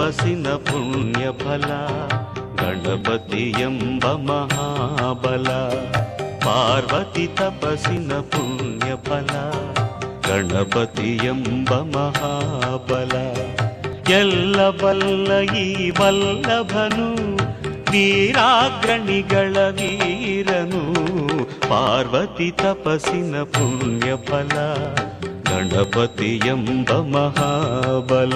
ತಪಸ್ಸಿನ ಪುಣ್ಯ ಫಲ ಗಣಪತಿ ಎಂಬ ಮಹಾಬಲ. ಪಾರ್ವತಿ ತಪಸ್ಸಿನ ಪುಣ್ಯ ಫಲ ಗಣಪತಿ ಎಂಬ ಮಹಾಬಲ. ಎಲ್ಲ ಬಲ್ಲ ಈ ವಲ್ಲಭನು ವೀರಾಗ್ರಣಿಗಳ ವೀರನು. ಪಾರ್ವತಿ ತಪಸ್ಸಿನ ಪುಣ್ಯ ಫಲ ಗಣಪತಿ ಎಂಬ ಮಹಾಬಲ.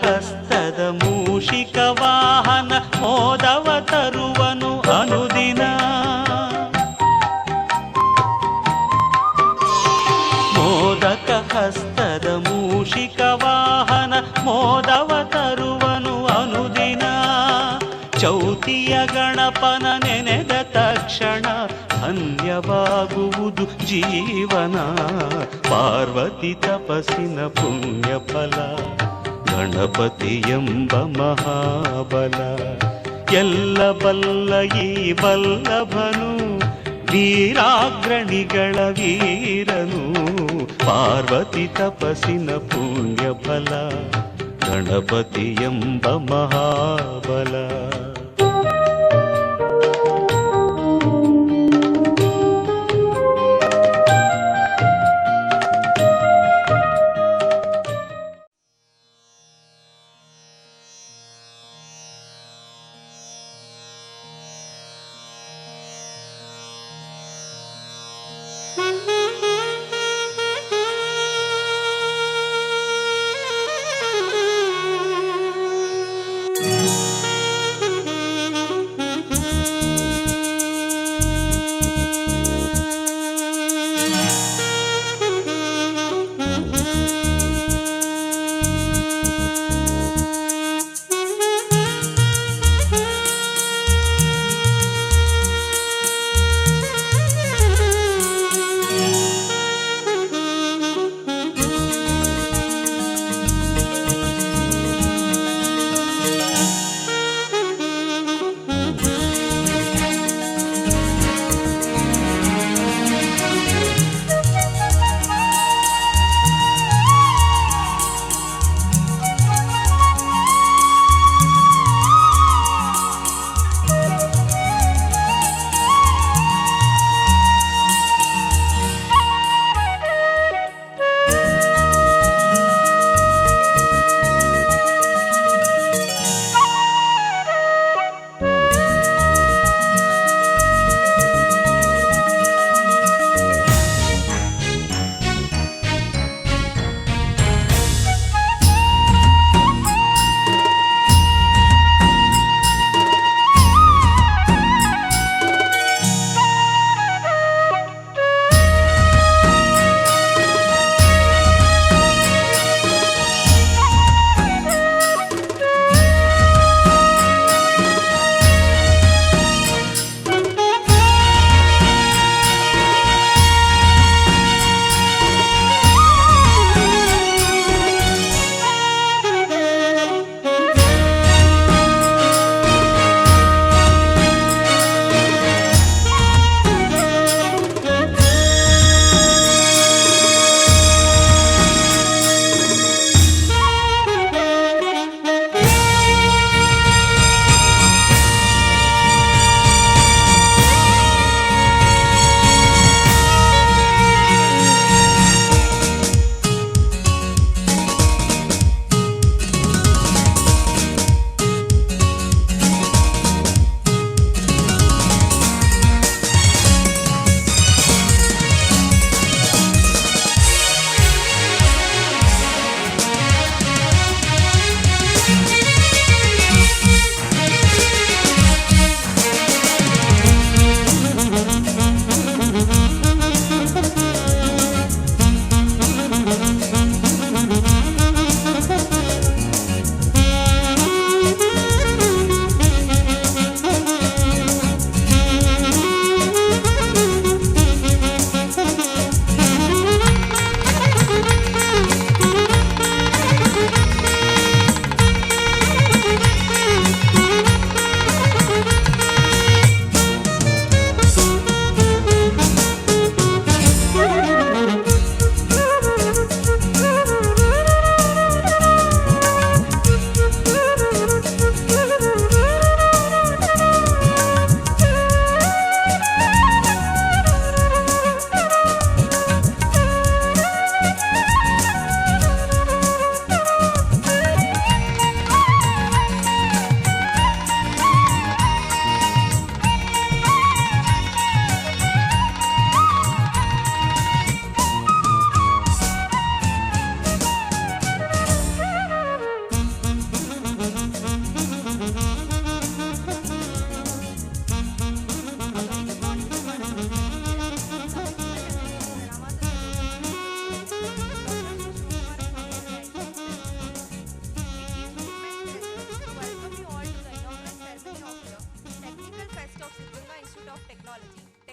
ಹಸ್ತದ ಮೂಷಿಕ ವಾಹನ ಮೋದವ ತರುವನು ಅನುದಿನ. ಮೋದಕ ಹಸ್ತದ ಮೂಷಿಕ ವಾಹನ ಮೋದವ ತರುವನು ಅನುದಿನ. ಚೌತಿಯ ಗಣಪನ ನೆನೆದ ತಕ್ಷಣ ಧನ್ಯವಾಗುವುದು ಜೀವನ. ಪಾರ್ವತಿ ತಪಸ್ಸಿನ ಪುಣ್ಯ ಫಲ ಗಣಪತಿ ಎಂಬ ಮಹಾಬಲ. ಎಲ್ಲ ಬಲ್ಲ ಈ ವಲ್ಲಭನು ವೀರಾಗ್ರಣಿಗಳ ವೀರನು. ಪಾರ್ವತಿ ತಪಸ್ಸಿನ ಪುಣ್ಯ ಫಲ ಗಣಪತಿ ಎಂಬ Mahabala.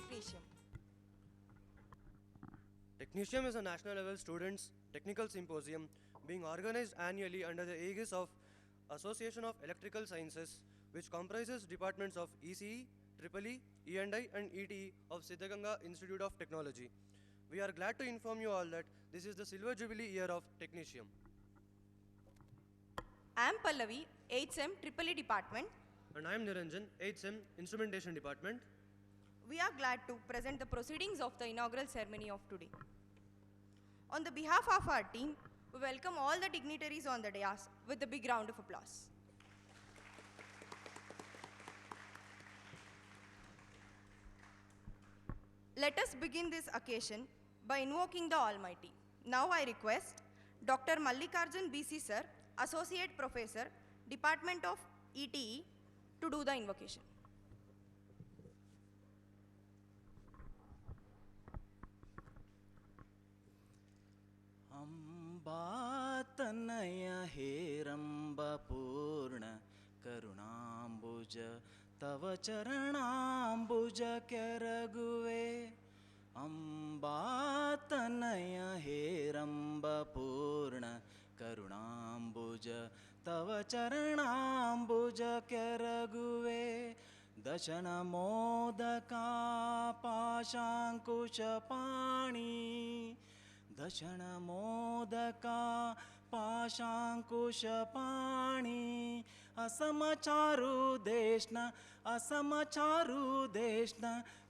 Technisium. Technisium is a national level students' technical symposium being organized annually under the aegis of Association of Electrical Sciences, which comprises departments of ECE, EEE, E&I and ETE of Siddhaganga Institute of Technology. We are glad to inform you all that this is the Silver Jubilee year of Technisium. I am Pallavi, 8th SEM EEE Department. And I am Niranjan, 8th SEM Instrumentation Department. We are glad to present the proceedings of the inaugural ceremony of today. On the behalf of our team, we welcome all the dignitaries on the dais with a big round of applause. Let us begin this occasion by invoking the Almighty. Now I request Dr. Mallikarjun BC Sir, Associate Professor, Department of ETE, to do the invocation. अंबातनय Heramb पूर्ण करुणांबुज तव चरणांबुज केरगुवे अंबातनय हेरंब पूर्ण करुणांबुज तव चरणांबुज केरगुवे दशन मोदका पाशांकुश पाणी दशन मोदका पाशांकुश पाणी असमचारु देशना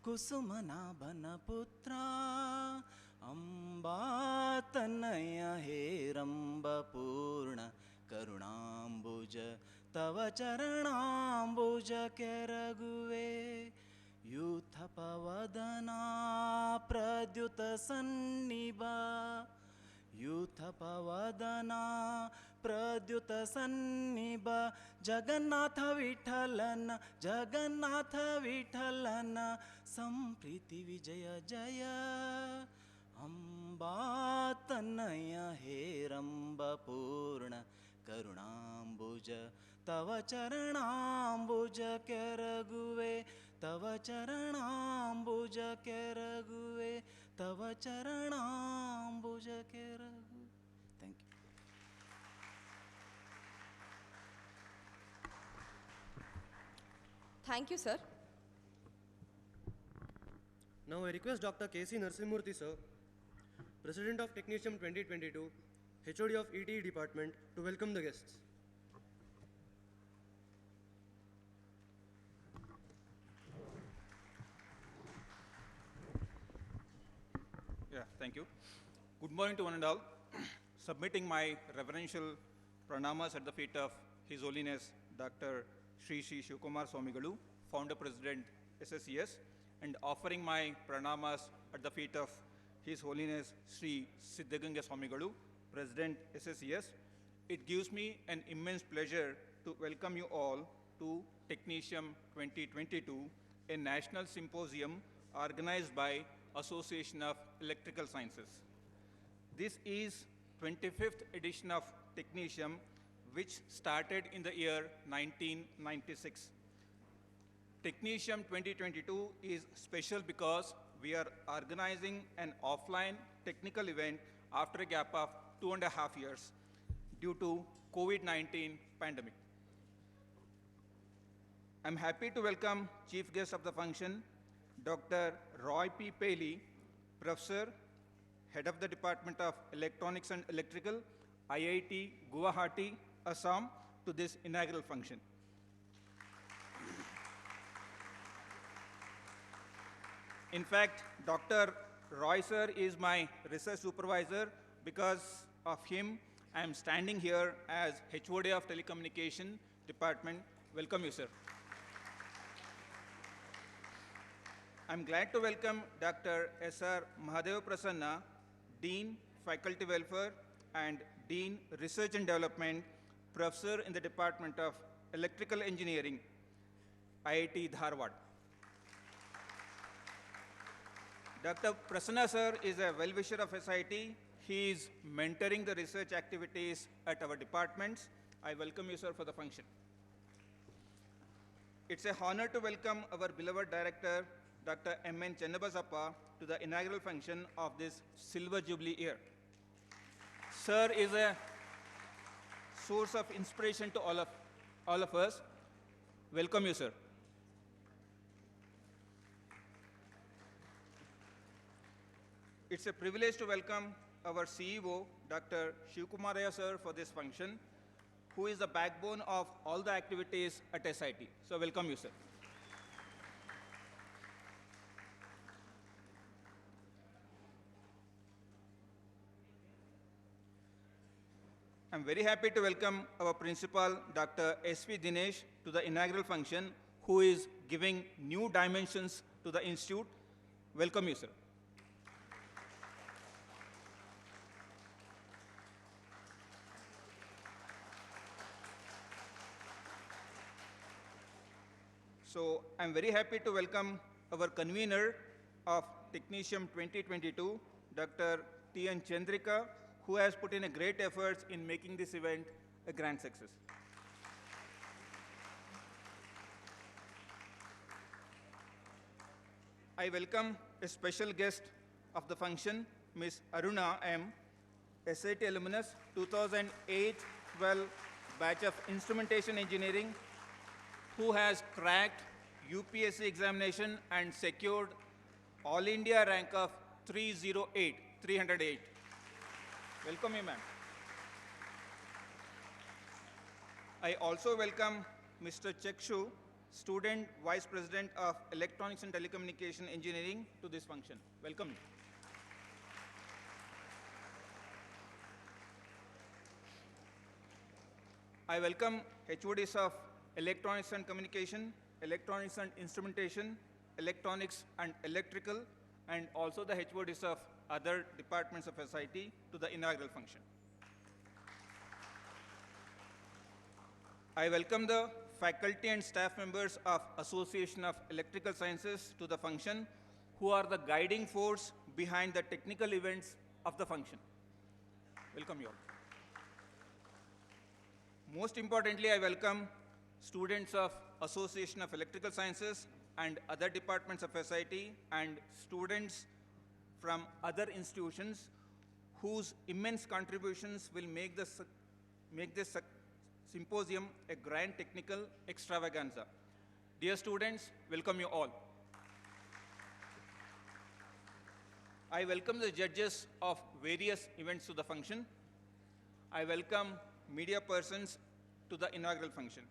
कुसुमना बनपुत्रा अंबातनय हेरंब पूर्ण करुणांबुज तव चरणांबुज केरगुवे यूथपवदना प्रद्युत सन्निभा यूथपवदना प्रद्युत सन्निभ जगन्नाथ विठ्ठलन संप्रीति विजय जय अंबातनय हेरंब पूर्ण करुणांबुज तव चरणांबुज केरगुवे तव चरणांबुज केरगुवे तव चरणांबुज केरगुवे. Thank you. Thank you, sir. Now I request Dr. K.C. Narsimurthy Sir, President of Technisium 2022, HOD of ETE Department, to welcome the guests. Yeah, thank you. Good morning to one and all. Submitting my reverential pranamas at the feet of His Holiness Dr. Sri Shivkumar Swamigalu, Founder President SSCS, and offering my pranamas at the feet of His Holiness Sri Siddhaganga Swamigalu, President SSCS. It gives me an immense pleasure to welcome you all to Technisium 2022, a national symposium organized by Association of Electrical Sciences. This is 25th edition of Technisium, which started in the year 1996. Technisium 2022 is special because we are organizing an offline technical event after a gap of 2.5 years due to COVID-19 pandemic. I'm happy to welcome chief guest of the function, Dr. Roy P. Paley, Professor, Head of the Department of Electronics and Electrical, IIT Guwahati, Assam, to this inaugural function. In fact, Dr. Roy sir is my research supervisor. Because of him, I am standing here as HOD of Telecommunication Department. Welcome you, sir. I'm glad to welcome Dr. S.R. Mahadev Prasanna, Dean, Faculty Welfare, and Dean, Research and Development, Professor in the Department of Electrical Engineering, IIT Dharwad. Dr. Prasanna sir is a well-wisher of SIT. He is mentoring the research activities at our departments. I welcome you, sir, for the function. It's a honor to welcome our beloved director, Dr. M.N. Chennabasappa to the inaugural function of this Silver Jubilee year. Sir is a source of inspiration to all of us. Welcome you, sir. It's a privilege to welcome our CEO, Dr. Shivkumaraya sir, for this function, who is the backbone of all the activities at SIT. So welcome you, sir. I'm very happy to welcome our principal, Dr. S.V. Dinesh, to the inaugural function, who is giving new dimensions to the institute. Welcome you, sir. So I'm very happy to welcome our convener of Technicium 2022, Dr. T.N. Chandrika, who has put in a great efforts in making this event a grand success. I welcome a special guest of the function, Ms. Aruna M., SIT alumnus, 2008-12 batch of Instrumentation Engineering, who has cracked UPSC examination and secured All India rank of 308. Welcome you, ma'am. I also welcome Mr. Chekshu, Student Vice President of Electronics and Telecommunication Engineering, to this function. Welcome you. I welcome HODs of Electronics and Communication, Electronics and Instrumentation, Electronics and Electrical, and also the HODs of other departments of SIT to the inaugural function. I welcome the faculty and staff members of Association of Electrical Sciences to the function, who are the guiding force behind the technical events of the function. Welcome you all. Most importantly, I welcome students of Association of Electrical Sciences and other departments of SIT and students from other institutions whose immense contributions will make this symposium a grand technical extravaganza. Dear students, welcome you all. I welcome the judges of various events to the function. I welcome media persons to the inaugural function.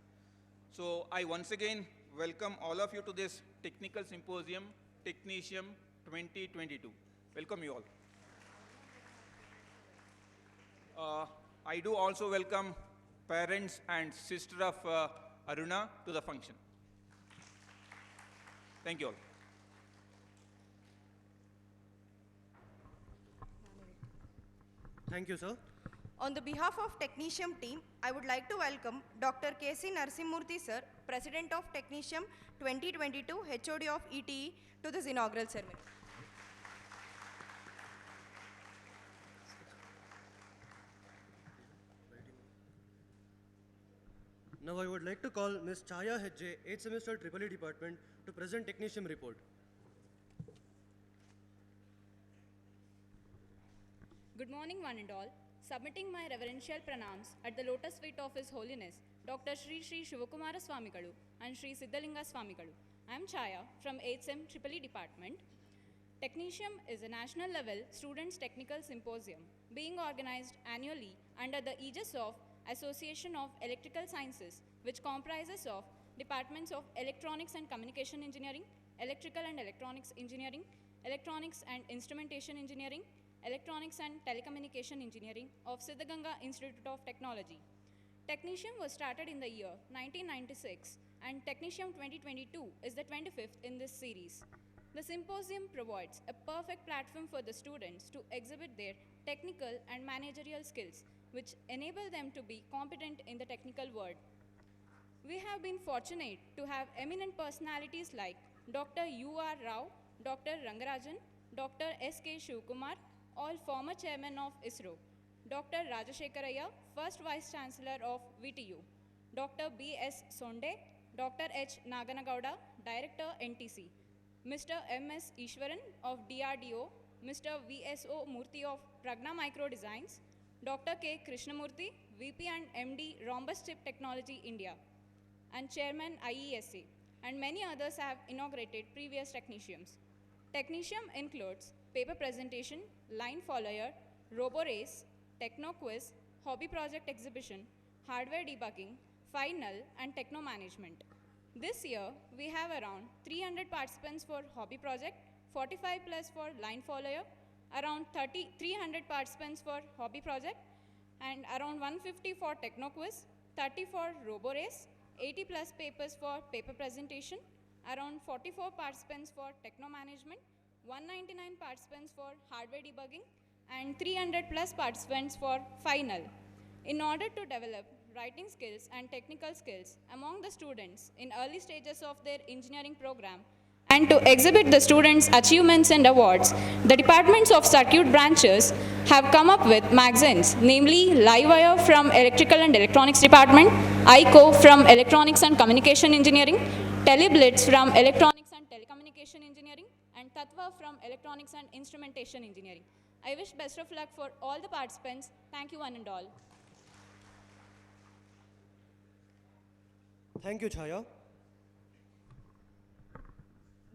So I once again welcome all of you to this technical symposium, Technicium 2022. Welcome you all. I do also welcome parents and sister of Aruna to the function. Thank you all. Thank you, sir. On the behalf of Technicium team, I would like to welcome Dr. K.C. Narsimurthy sir, President of Technicium 2022, HOD of ETE, to this inaugural ceremony. Now I would like to call Ms. Chaya Hejje, 8th semester EEE department, to present Technicium report. Good morning, one and all. Submitting my reverential pranams at the lotus feet of His Holiness, Dr. Sri Shivakumara Swamikalu and Sri Siddhalinga Swamikalu. I am Chaya from 8th Sem EEE department. Technicium is a national level students technical symposium being organized annually under the aegis of Association of Electrical Sciences, which comprises of departments of Electronics and Communication Engineering, Electrical and Electronics Engineering, Electronics and Instrumentation Engineering, Electronics and Telecommunication Engineering of Siddhaganga Institute of Technology. Technicium was started in the year 1996 and Technicium 2022 is the 25th in this series. The symposium provides a perfect platform for the students to exhibit their technical and managerial skills, which enable them to be competent in the technical world. We have been fortunate to have eminent personalities like Dr. U.R. Rao, Dr. Rangarajan, Dr. S.K. Shivkumar, all former chairman of ISRO, Dr. Rajashekharaya, first Vice Chancellor of VTU, Dr. B.S. Sonde, Dr. H. Naganagowda, Director NTC, Mr. M.S. Ishwaran of DRDO, Mr. VSO Murthy of Pragna Micro Designs, Dr. K. Krishnamurthy, VP and MD Rhombus Chip Technology India, and Chairman IESA, and many others have inaugurated previous techniciums. Technicium includes paper presentation, line follower, robo race, techno quiz, hobby project exhibition, hardware debugging, final, and techno management. This year, we have around 300 participants for hobby project, 45 plus for line follower, around 300 participants for hobby project, and around 150 for techno quiz, 30 for robo race, 80 plus papers for paper presentation, around 44 participants for techno management, 199 participants for hardware debugging, and 300 plus participants for final. In order to develop writing skills and technical skills among the students in early stages of their engineering program, and to exhibit the students' achievements and awards, the departments of circuit branches have come up with magazines, namely Livewire from Electrical and Electronics Department, ICO from Electronics and Communication Engineering, Teleblitz from Electronics and Telecommunication Engineering, and Tatva from Electronics and Instrumentation Engineering. I wish best of luck for all the participants. Thank you one and all. Thank you, Chaya.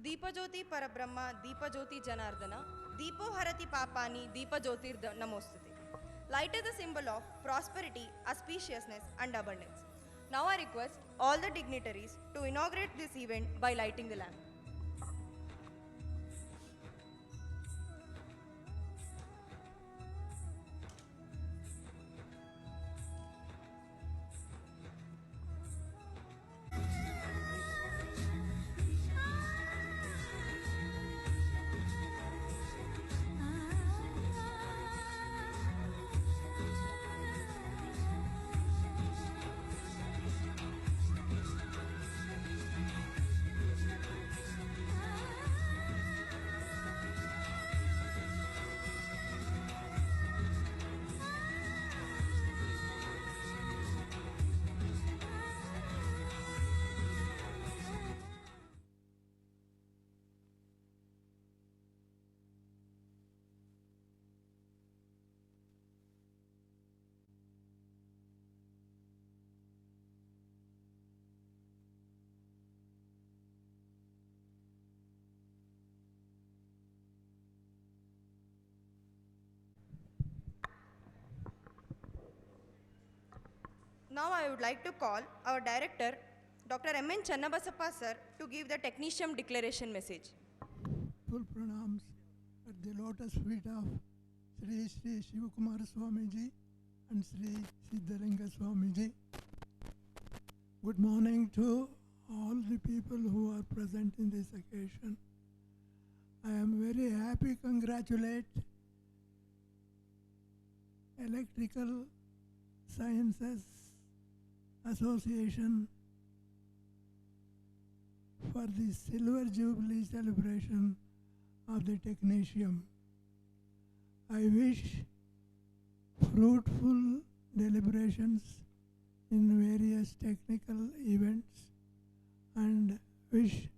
Deepjyoti परब्रह्म दीपज्योति जनार्दन दीपो हरति पापानि दीपज्योतिर नमोस्तुते. Light is the symbol of prosperity, auspiciousness and abundance. Now I request all the dignitaries to inaugurate this event by lighting the lamp. Now I would like to call our director, Dr. M.N. Channabasappa sir, to give the technicium declaration message. Full pranams at the lotus feet of Sri Sri Shivakumara Swamiji and Sri Siddhalinga Swamiji. Good morning to all the people who are present in this occasion. I am very happy to congratulate Electrical Sciences Association for the Silver Jubilee celebration of the Technicium. I wish fruitful deliberations in various technical events and wish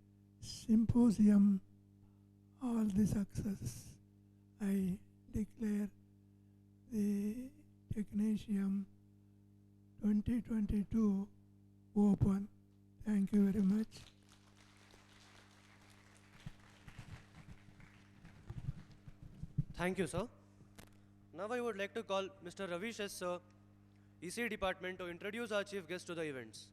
symposium all the success. I declare the Technicium 2022 open. Thank you very much. Thank you, sir. Now I would like to call Mr. Ravish S. Sir, EC Department, to introduce our chief guest to the events.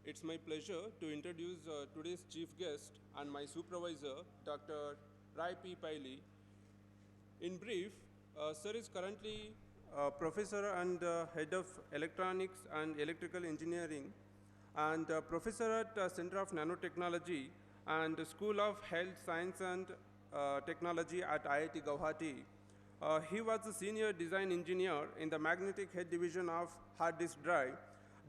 It's my pleasure to introduce today's chief guest and my supervisor, Dr. Rai P. Paili. In brief, Sir is currently Professor and Head of Electronics and Electrical Engineering and Professor at Center of Nanotechnology and School of Health Science and Technology at IIT Guwahati. He was a Senior Design Engineer in the Magnetic Head Division of Hard Disk Drive,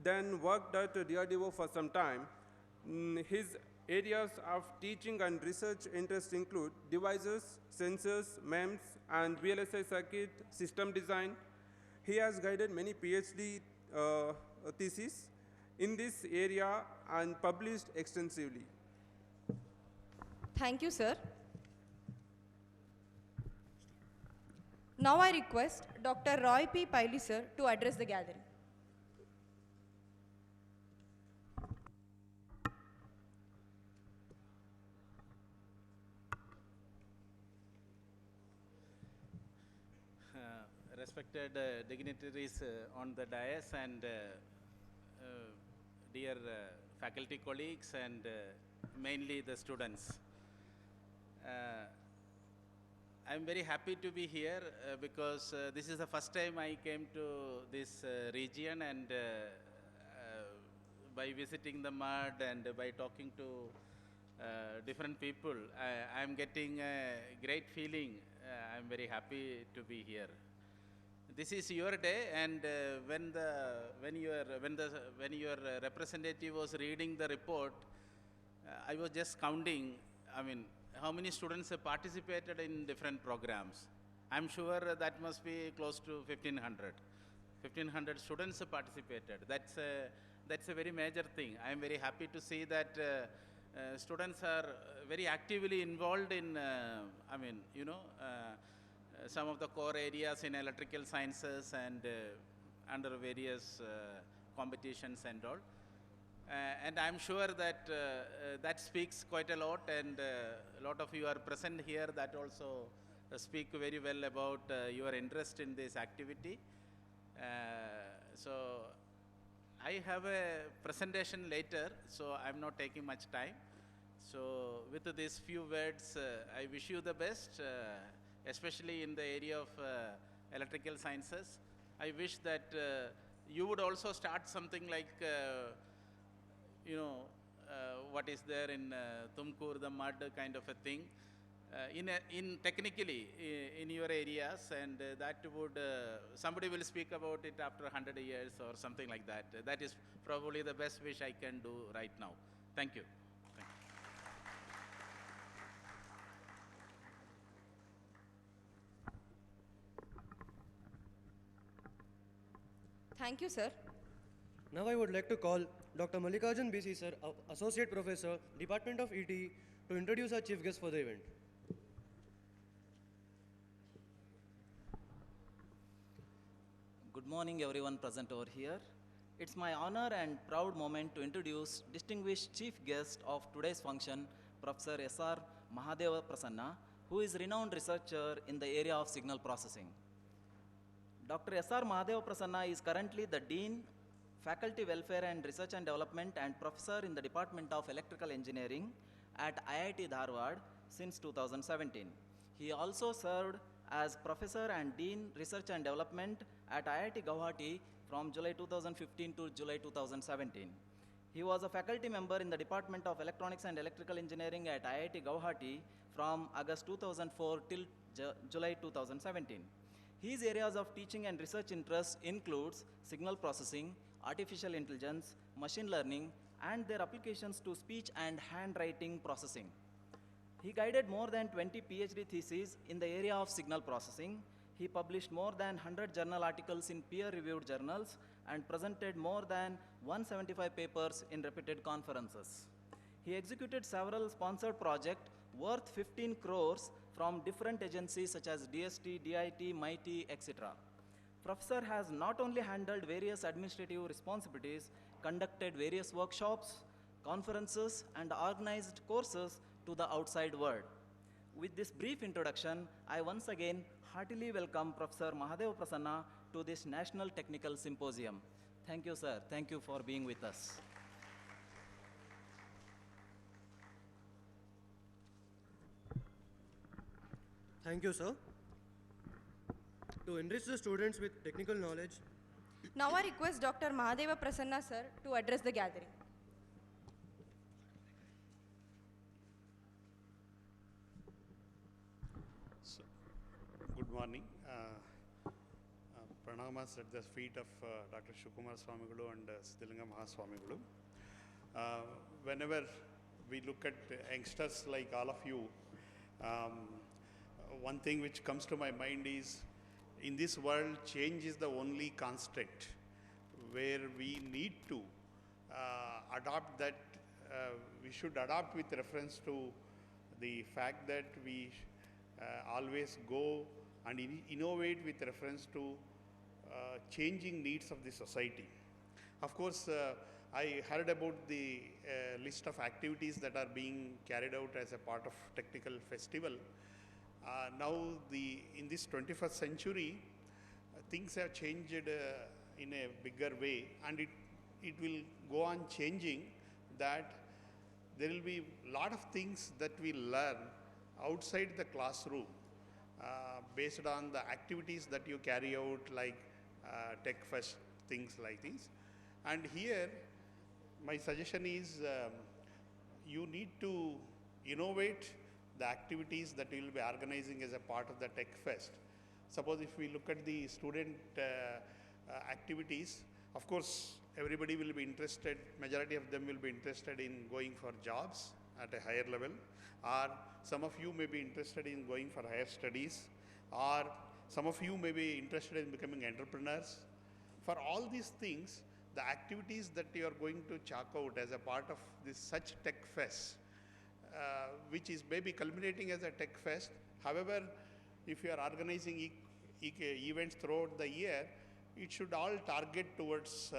then worked at DRDO for some time. His Areas of teaching and research interest include devices, sensors, MEMS, and VLSI circuit system design. He has guided many PhD theses in this area and published extensively. Thank you, sir. Now I request Dr. Roy P. Piley, sir, to address the gathering. Respected dignitaries on the dais and dear faculty colleagues and mainly the students. I'm very happy to be here because this is the first time I came to this region, and by visiting the mud and by talking to different people, I'm getting a great feeling. I'm very happy to be here. This is your day, and when your representative was reading the report, I was just counting. I mean, how many students have participated in different programs? I'm sure that must be close to 1,500. 1,500 students have participated. That's a very major thing. I'm very happy to see that students are very actively involved in, some of the core areas in electrical sciences and under various competitions and all. And I'm sure that that speaks quite a lot, and a lot of you are present here that also speak very well about your interest in this activity. So I have a presentation later, so I'm not taking much time. So with these few words, I wish you the best, especially in the area of electrical sciences. I wish that you would also start something like what is there in Tumkur, the mud kind of a thing, in technically in your areas, and that would, somebody will speak about it after 100 years or something like that. That is probably the best wish I can do right now. Thank you. Thank you, sir. Now I would like to call Dr. Mallikarjun BC sir, Associate Professor, Department of ETE, to introduce our chief guest for the event. Good morning everyone present over here. It's my honor and proud moment to introduce distinguished chief guest of today's function, Professor S.R. Mahadeva Prasanna, who is renowned researcher in the area of signal processing. Dr. S.R. Mahadeva Prasanna is currently the Dean, Faculty Welfare and Research and Development, and Professor in the Department of Electrical Engineering at IIT Dharwad since 2017. He also served as Professor and Dean Research and Development at IIT Guwahati from July 2015 to July 2017. He was a faculty member in the Department of Electronics and Electrical Engineering at IIT Guwahati from August 2004 till July 2017. His areas of teaching and research interests includes signal processing, artificial intelligence, machine learning, and their applications to speech and handwriting processing. He guided more than 20 PhD theses in the area of signal processing. He published more than 100 journal articles in peer-reviewed journals and presented more than 175 papers in reputed conferences. He executed several sponsored projects worth 15 crores from different agencies such as DST, DIT, MIT, etc. Professor has not only handled various administrative responsibilities, conducted various workshops, conferences, and organized courses to the outside world. With this brief introduction, I once again heartily welcome Professor Mahadeva Prasanna to this National Technical Symposium. Thank you, sir. Thank you for being with us. Thank you, sir. To enrich the students with technical knowledge, Now I request Dr. Mahadeva Prasanna, sir, to address the gathering. So, good morning. Pranamas at the feet of Dr. Shivakumar Swamigalu and Siddhalinga Mahaswamigalu. Whenever we look at youngsters like all of you, um, one thing which comes to my mind is, in this world, change is the only constant where we need to adopt that. We should adopt with reference to the fact that we always go and innovate with reference to changing needs of the society. Of course, I heard about the list of activities that are being carried out as a part of technical festival. Now, in this 21st century, things have changed in a bigger way, and it will go on changing, that there will be a lot of things that we learn outside the classroom based on the activities that you carry out, like tech fest, things like this. And here, my suggestion is you need to innovate the activities that you will be organizing as a part of the Tech Fest. Suppose if we look at the student activities, of course, everybody will be interested, majority of them will be interested in going for jobs at a higher level, or some of you may be interested in going for higher studies, or some of you may be interested in becoming entrepreneurs. For all these things, the activities that you are going to chalk out as a part of this such Tech Fest, which is maybe culminating as a Tech Fest. However, if you are organizing events throughout the year, it should all target towards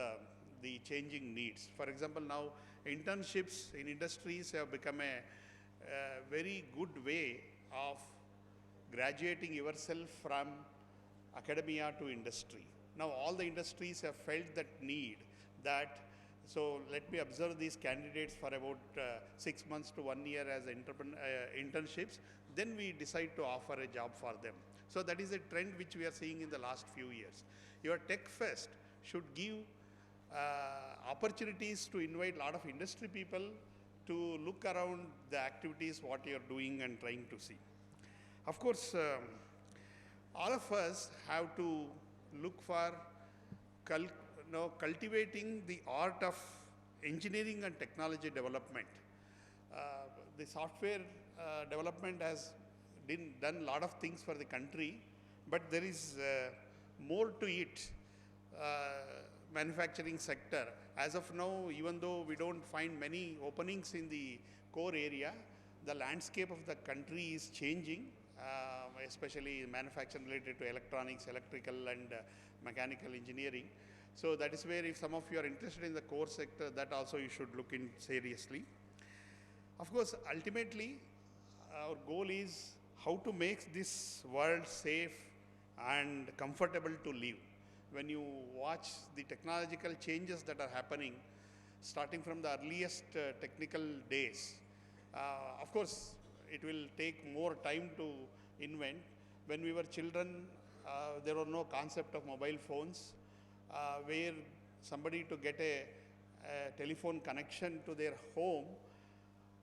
the changing needs. For example, now internships in industries have become a very good way of graduating yourself from academia to industry. Now all the industries have felt that need, that so let me observe these candidates for about 6 months to 1 year as internships, then we decide to offer a job for them. So that is a trend which we are seeing in the last few years. Your Tech Fest should give opportunities to invite a lot of industry people to look around the activities, what you are doing and trying to see. Of course, all of us have to look for cultivating the art of engineering and technology development. The software development has done a lot of things for the country, but there is more to it. Manufacturing sector, as of now, even though we don't find many openings in the core area, the landscape of the country is changing, especially manufacturing related to electronics, electrical and mechanical engineering. So that is where, if some of you are interested in the core sector, that also you should look in seriously. Of course, ultimately, our goal is how to make this world safe and comfortable to live. When you watch the technological changes that are happening, starting from the earliest technical days, of course, it will take more time to invent. When we were children, there was no concept of mobile phones, where somebody to get a telephone connection to their home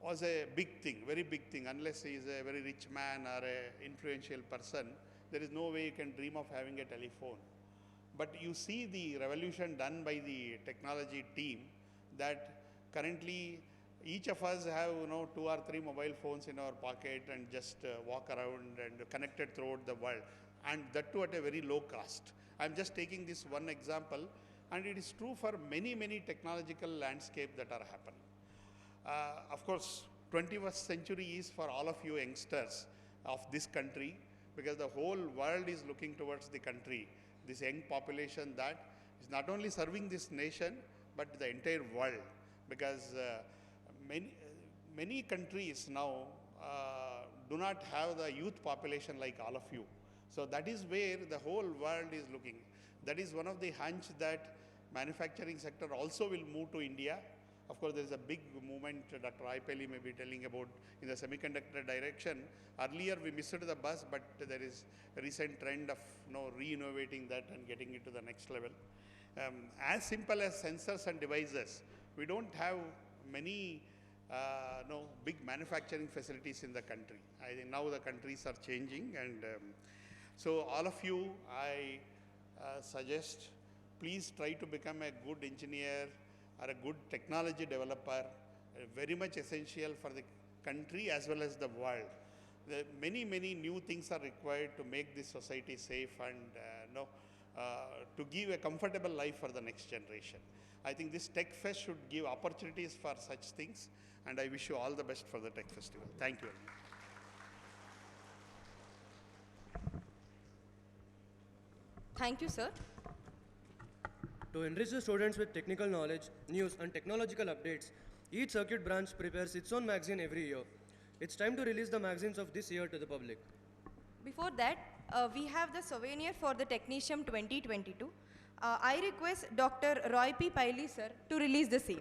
was a big thing, very big thing. Unless he is a very rich man or an influential person, there is no way you can dream of having a telephone. But you see the revolution done by the technology team, that currently each of us have 2 or 3 mobile phones in our pocket and just walk around and connected throughout the world, and that too at a very low cost. I'm just taking this one example, and it is true for many, many technological landscape that are happening. Of course, 21st century is for all of you youngsters of this country, because the whole world is looking towards the country, this young population that is not only serving this nation, but the entire world, because many countries now do not have the youth population like all of you. So that is where the whole world is looking. That is one of the hunch that manufacturing sector also will move to India. Of course, there is a big movement Dr. Aipeli may be telling about in the semiconductor direction. Earlier we missed the bus, but there is a recent trend of re-innovating that and getting it to the next level. As simple as sensors and devices, we don't have many big manufacturing facilities in the country. I think now the countries are changing, and so all of you, I suggest, please try to become a good engineer or a good technology developer, very much essential for the country as well as the world. Many new things are required to make this society safe and to give a comfortable life for the next generation. I think this Tech Fest should give opportunities for such things, and I wish you all the best for the Tech Festival. Thank you. Thank you, sir. To enrich the students with technical knowledge, news, and technological updates, each circuit branch prepares its own magazine every year. It's time to release the magazines of this year to the public. Before that, we have the souvenir for the Technicium 2022. I request Dr. Roy P. Piley, sir, to release the same.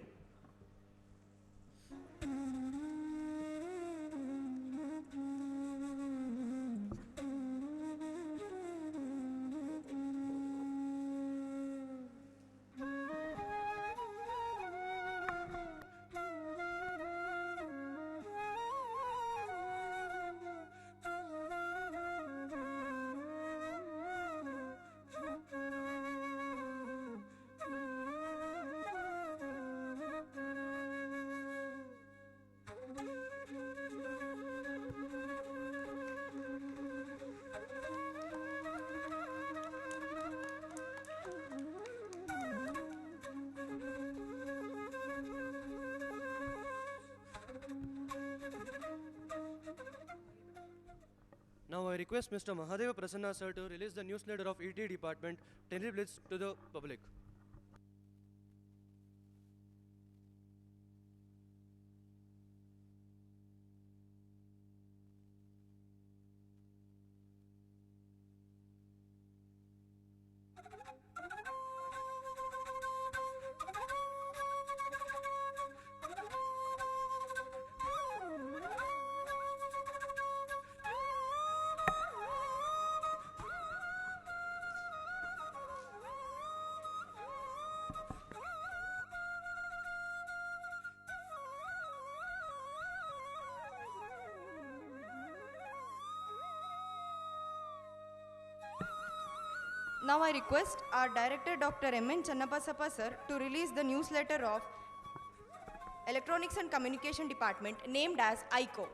Now I request Mr. Mahadeva Prasanna sir to release the newsletter of ET department, Tenriblitz, to the public. Now I request our director Dr. M.N. Channapasappa sir to release the newsletter of Electronics and Communication Department named as ICO.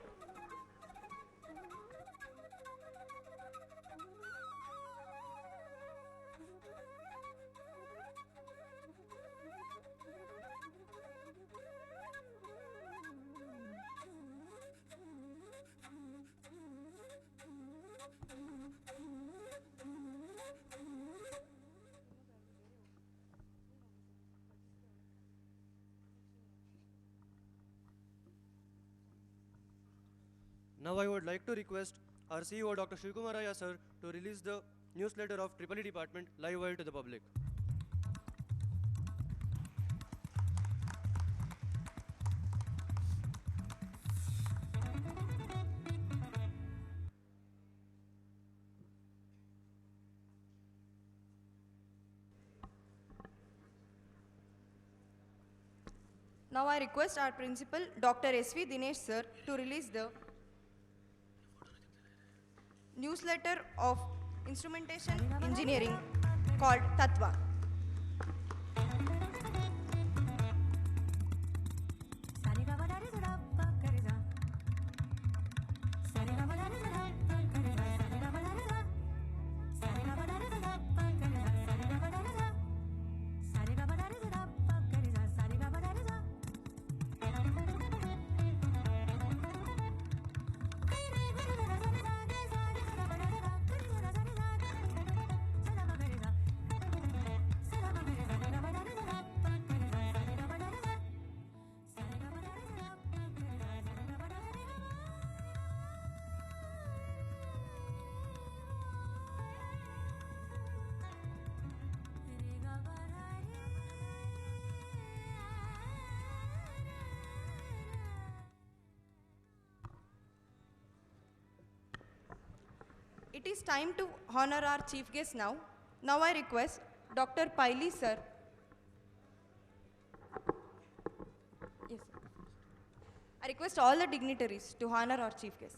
Now I would like to request our CEO Dr. Shivkumaraya sir to release the newsletter of EEE department live wire to the public. Now I request our principal Dr. S.V. Dinesh sir to release the newsletter of Instrumentation Engineering called Tattva. It is time to honor our chief guest now. Now I request Dr. Piley sir. Yes, sir. I request all the dignitaries to honor our chief guest.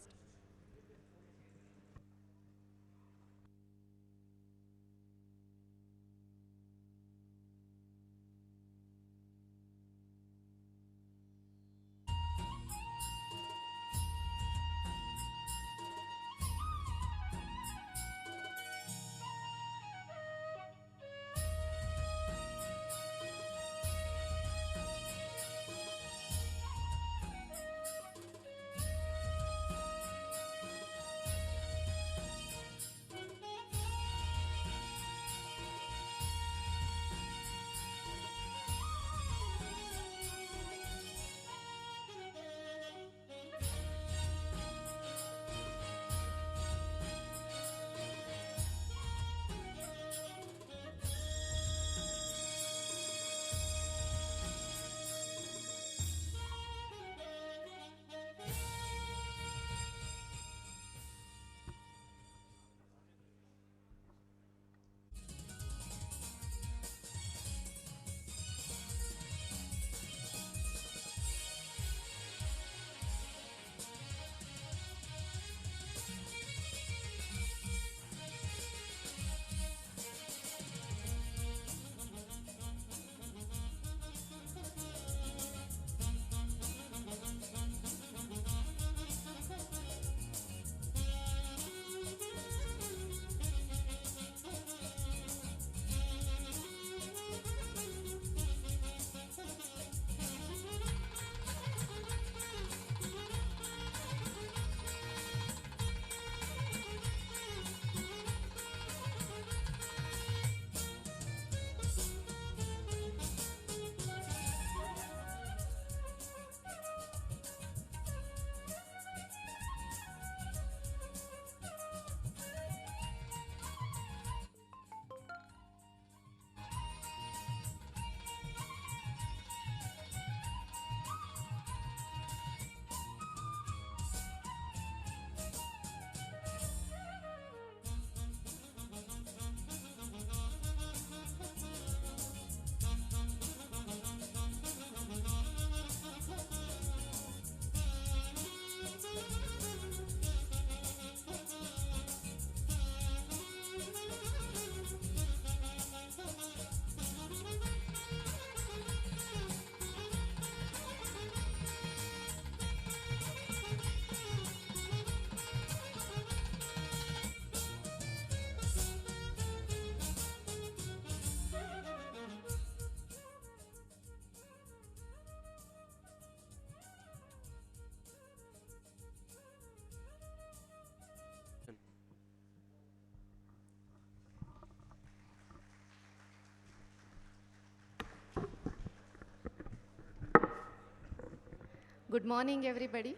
Good morning everybody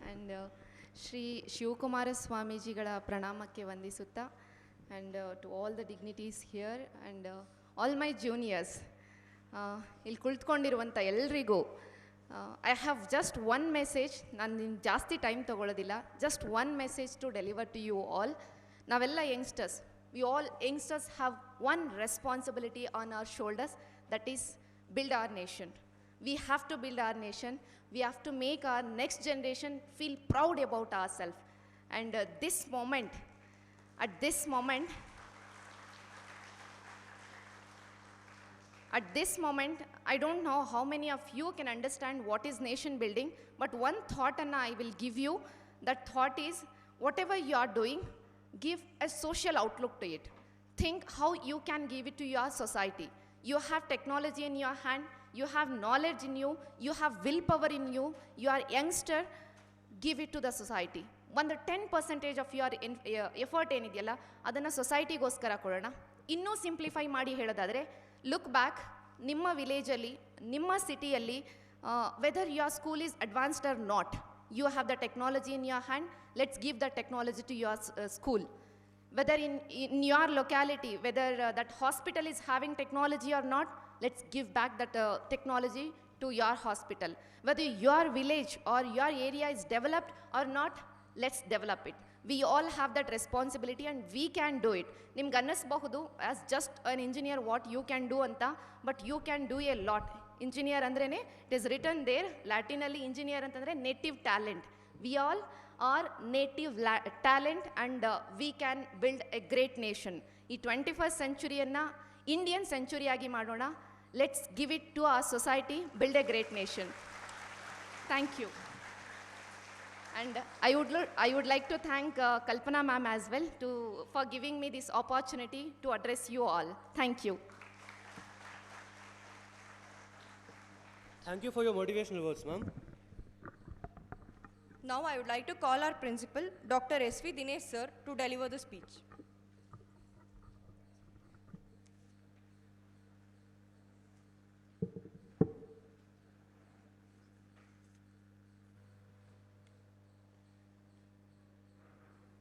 and Shri Shivakumara ಸ್ವಾಮೀಜಿಗಳ ಪ್ರಣಾಮಕ್ಕೆ ವಂದಿಸುತ್ತಾ and to all the dignitaries here and all my juniors, ಇಲ್ಲಿ ಕುಳಿತುಕೊಂಡಿರುವಂಥ ಎಲ್ರಿಗೂ I have just one message. ನಾನು ನಿಮ್ಗೆ ಜಾಸ್ತಿ time ತೊಗೊಳ್ಳೋದಿಲ್ಲ. Just one message to deliver to you all. ನಾವೆಲ್ಲ youngsters, we all youngsters have one responsibility on our shoulders, that is build our nation. We have to build our nation. We have to make our next generation feel proud about ourselves. And at this moment, I don't know how many of you can understand what is nation building, but one thought and I will give you. That thought is, whatever you are doing, give a social outlook to it. Think how you can give it to your society. You have technology in your hand, you have knowledge in you, you have willpower in you, you are youngster, give it to the society. ಒಂದು 10% of your effort ಏನಿದೆಯಲ್ಲ ಅದನ್ನು ಸೊಸೈಟಿಗೋಸ್ಕರ ಕೊಡೋಣ. ಇನ್ನೂ simplify ಮಾಡಿ ಹೇಳೋದಾದರೆ, look back, ನಿಮ್ಮ ವಿಲೇಜಲ್ಲಿ, ನಿಮ್ಮ ಸಿಟಿಯಲ್ಲಿ, whether your school is advanced or not, you have the technology in your hand, let's give the technology to your school. Whether in your locality, whether that hospital is having technology or not, let's give back that technology to your hospital. Whether your village or your area is developed or not, let's develop it. We all have that responsibility and we can do it. Nimge ಅನ್ನಿಸಬಹುದು as just an engineer what you can do anta, but you can do a lot. Engineer ಅಂದ್ರೇನೆ, it is written there, Latinally engineer ಅಂತಂದ್ರೆ native talent. We all are native talent and we can build a great nation. ಈ 21st centuryಯನ್ನು Indian ಸೆಂಚುರಿಯಾಗಿ ಮಾಡೋಣ. Let's give it to our society, build a great nation. Thank you. And I would like to thank Kalpana ma'am as well for giving me this opportunity to address you all. Thank you. Thank you for your motivational words, ma'am. Now I would like to call our principal, Dr. S.V. Dinesh sir, to deliver the speech.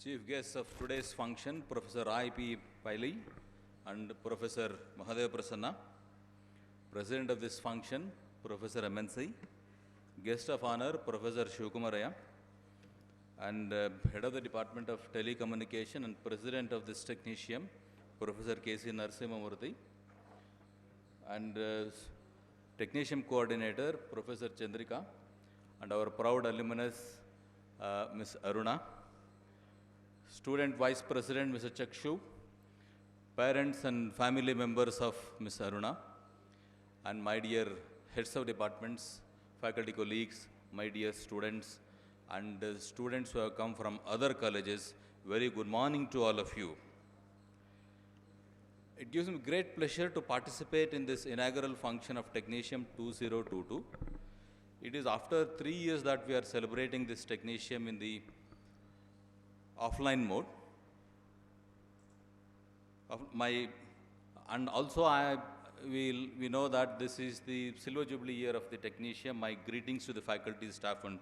Chief guests of today's function, Professor I.P. Paili and Professor Mahadeva Prasanna. President of this function, Professor M.N.C. Guest of honor, Professor Shivakumaraya. And Head of the Department of Telecommunication and President of this Technisium, Professor K.C. Narasimhamurthy. And Technisium Coordinator, Professor Chandrika. And our proud alumnus, Ms. Aruna. Student Vice President, Mr. Chakshu. Parents and family members of Ms. Aruna. And my dear heads of departments, faculty colleagues, my dear students, and students who have come from other colleges, very good morning to all of you. It gives me great pleasure to participate in this inaugural function of Technisium 2022. It is after 3 years that we are celebrating this Technisium in the offline mode. And also we know that this is the Silver Jubilee year of the Technisium. My greetings to the faculty, staff and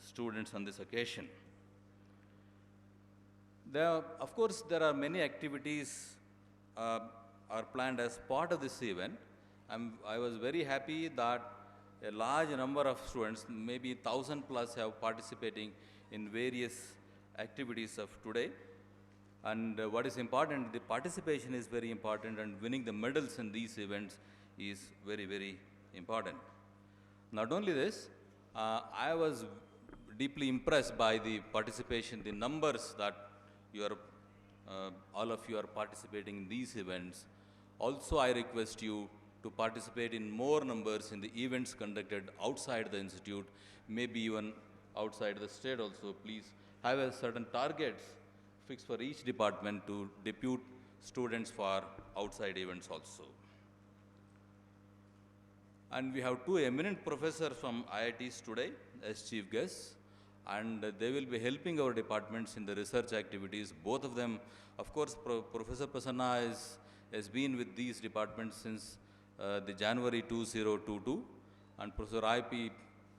students on this occasion. Of course, there are many activities are planned as part of this event. I was very happy that a large number of students, maybe 1,000 plus, have participating in various activities of today. And what is important, the participation is very important, and winning the medals in these events is very, very important. Not only this, I was deeply impressed by the participation, the numbers that all of you are participating in these events. Also, I request you to participate in more numbers in the events conducted outside the institute, maybe even outside the state also. Please have a certain targets fixed for each department to depute students for outside events also. And we have two eminent professors from IITs today as chief guests, and they will be helping our departments in the research activities. Both of them, of course, Professor Prasanna has been with these departments since the January 2022, and Professor I.P.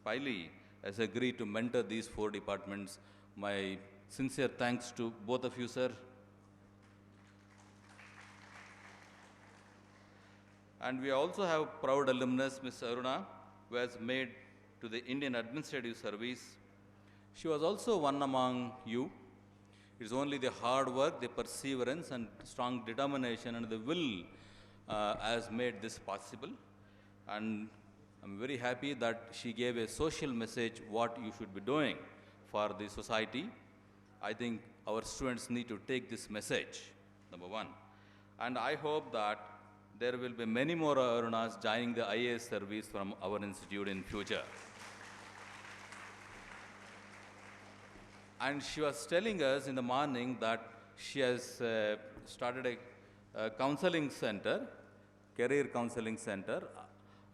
Paili has agreed to mentor these 4 departments. My sincere thanks to both of you, sir. And we also have proud alumnus, Ms. Aruna, who has made to the Indian Administrative Service. She was also one among you. It is only the hard work, the perseverance, and strong determination and the will has made this possible. And I'm very happy that she gave a social message what you should be doing for the society. I think our students need to take this message, number one. And I hope that there will be many more Arunas joining the IAS service from our institute in future. And she was telling us in the morning that she has started a counseling center, career counseling center,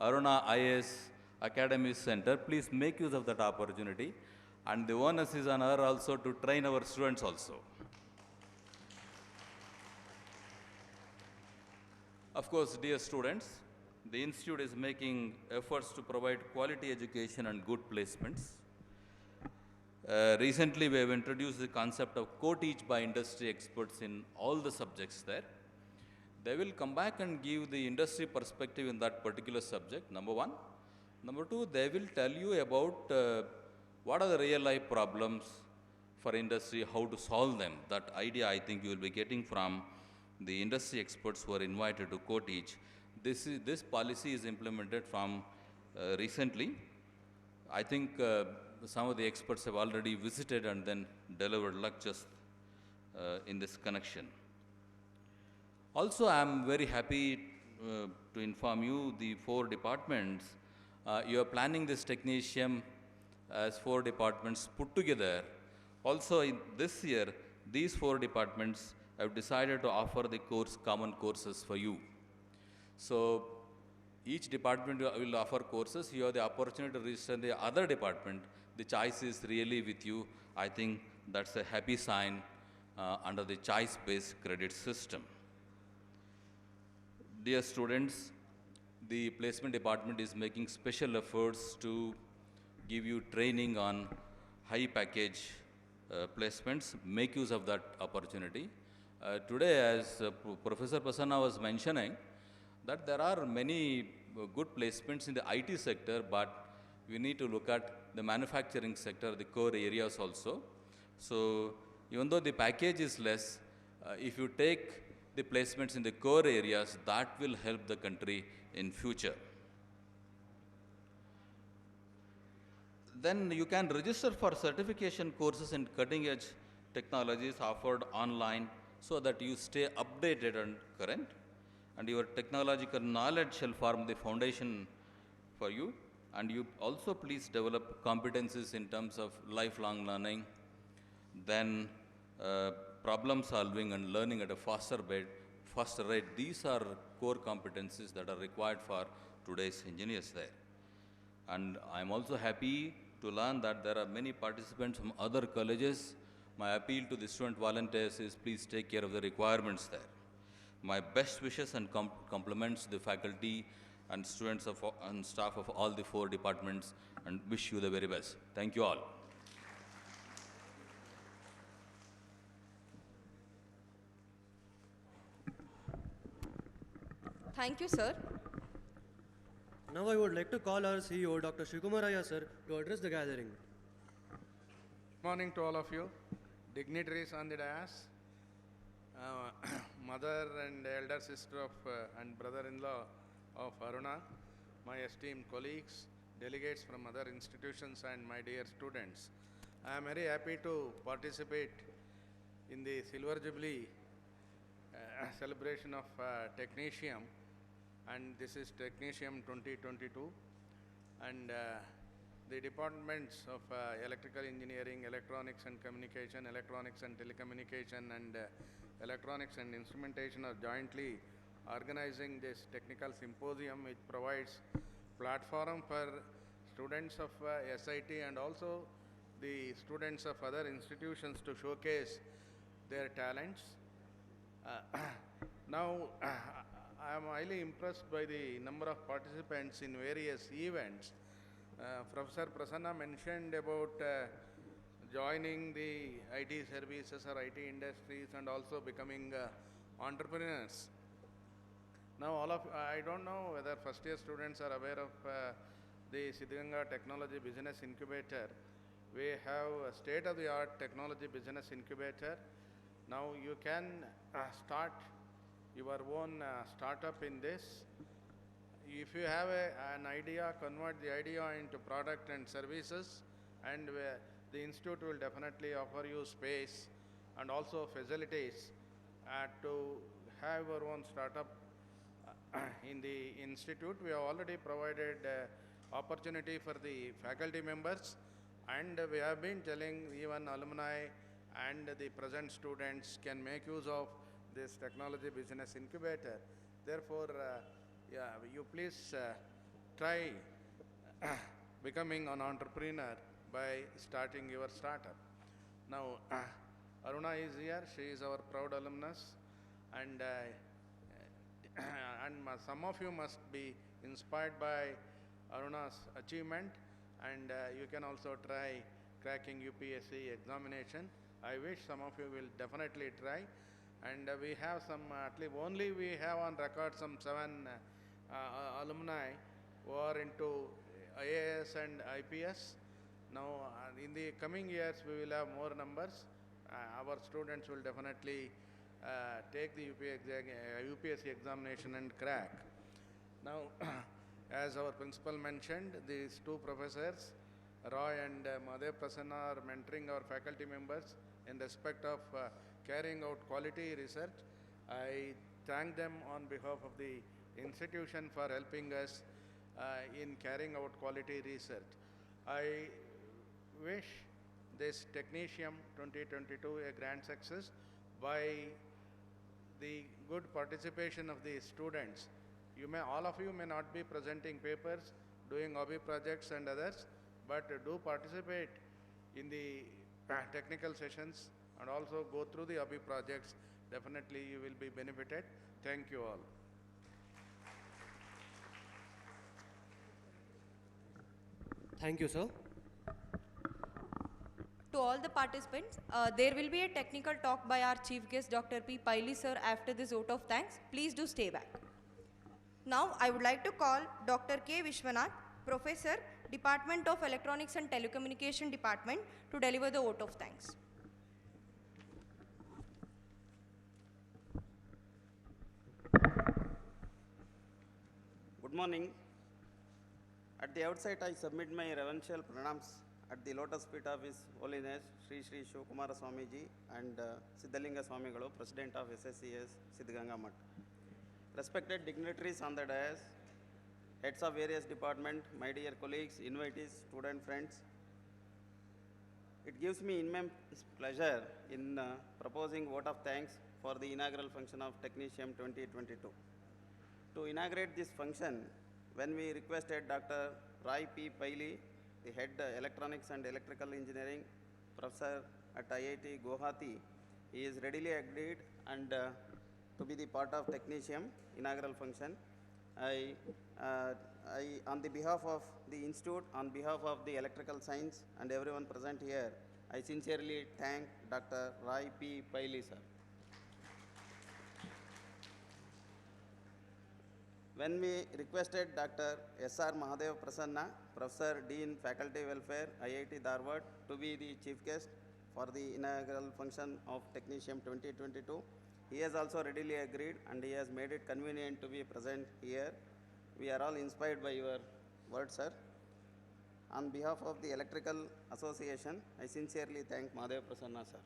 Aruna IAS Academy Center. Please make use of that opportunity. And the onus is on her also to train our students also. Of course, dear students, the institute is making efforts to provide quality education and good placements. Recently, we have introduced the concept of co-teach by industry experts in all the subjects there. They will come back and give the industry perspective in that particular subject, number one. Number two, they will tell you about what are the real life problems for industry, how to solve them. That idea I think you will be getting from the industry experts who are invited to co-teach. This policy is implemented from recently. I think some of the experts have already visited and then delivered lectures in this connection. Also, I am very happy to inform you the 4 departments. You are planning this technicium as 4 departments put together. Also, in this year, these 4 departments have decided to offer the common courses for you. So, each department will offer courses. You have the opportunity to register in the other department. The choice is really with you. I think that's a happy sign under the choice-based credit system. Dear students, the placement department is making special efforts to give you training on high package placements. Make use of that opportunity. Today, as Professor Prasanna was mentioning, that there are many good placements in the IT sector, but we need to look at the manufacturing sector, the core areas also. So, even though the package is less, if you take the placements in the core areas, that will help the country in future. Then you can register for certification courses in cutting-edge technologies offered online so that you stay updated and current. And your technological knowledge shall form the foundation for you. And you also please develop competencies in terms of lifelong learning, then problem solving and learning at a faster rate. These are core competencies that are required for today's engineers there. And I'm also happy to learn that there are many participants from other colleges. My appeal to the student volunteers is please take care of the requirements there. My best wishes and compliments to the faculty and students and staff of all the 4 departments, and wish you the very best. Thank you all. Thank you, sir. Now I would like to call our CEO, Dr. Shikumaraya sir, to address the gathering. Morning to all of you, dignitaries on the dais, mother and elder sister of and brother-in-law of Aruna, my esteemed colleagues, delegates from other institutions, and my dear students. I am very happy to participate in the Silver Jubilee celebration of Technisium, and this is Technisium 2022. And the departments of electrical engineering, electronics and communication, electronics and telecommunication, and electronics and instrumentation are jointly organizing this technical symposium, which provides platform for students of SIT and also the students of other institutions to showcase their talents. Now, I am highly impressed by the number of participants in various events. Professor Prasanna mentioned about joining the IT services or IT industries and also becoming entrepreneurs. Now, I don't know whether first year students are aware of the Siddhganga Technology Business Incubator. We have a state-of-the-art technology business incubator. Now, you can start your own startup in this. If you have an idea, convert the idea into product and services, and the institute will definitely offer you space and also facilities to have your own startup in the institute. We have already provided opportunity for the faculty members, and we have been telling even alumni and the present students can make use of this technology business incubator. Therefore, you please try becoming an entrepreneur by starting your startup. Now, Aruna is here. She is our proud alumnus, and some of you must be inspired by Aruna's achievement, and you can also try cracking UPSC examination. I wish some of you will definitely try, and we have some, at least only we have on record some 7 alumni who are into IAS and IPS. Now, in the coming years, we will have more numbers. Our students will definitely take the UPSC examination and crack. Now, as our principal mentioned, these 2 professors, Roy and Mahadev Prasanna, are mentoring our faculty members in respect of carrying out quality research. I thank them on behalf of the institution for helping us in carrying out quality research. I wish this Technicium 2022 a grand success by the good participation of the students. All of you may not be presenting papers, doing hobby projects and others, but do participate in the technical sessions and also go through the hobby projects. Definitely you will be benefited. Thank you all. Thank you, sir. To all the participants, there will be a technical talk by our chief guest Dr. P. Paili sir after this vote of thanks. Please do stay back. Now I would like to call Dr. K. Vishwanath, Professor, Department of Electronics and Telecommunication Department, to deliver the vote of thanks. Good morning. At the outset, I submit my reverential pranams at the lotus feet of His Holiness Sri Sri Shivakumara Swamiji and Siddhalinga Swamigalu, President of SSCS Siddhganga Math. Respected dignitaries on the dais, heads of various departments, my dear colleagues, invitees, student friends, it gives me immense pleasure in proposing vote of thanks for the inaugural function of Technicium 2022. To inaugurate this function, when we requested Dr. Rai P. Paili, the head electronics and electrical engineering professor at IIT Guwahati, he is readily agreed and to be the part of Technicium inaugural function. I, on the behalf of the institute, on behalf of the electrical science and everyone present here, I sincerely thank Dr. Rai P. Paili sir. When we requested Dr. S.R. Mahadev Prasanna, Professor, Dean, Faculty Welfare, IIT Dharwad, to be the chief guest for the inaugural function of Technicium 2022, he has also readily agreed and he has made it convenient to be present here. We are all inspired by your words, sir. On behalf of the Electrical Association, I sincerely thank Mahadev Prasanna, sir.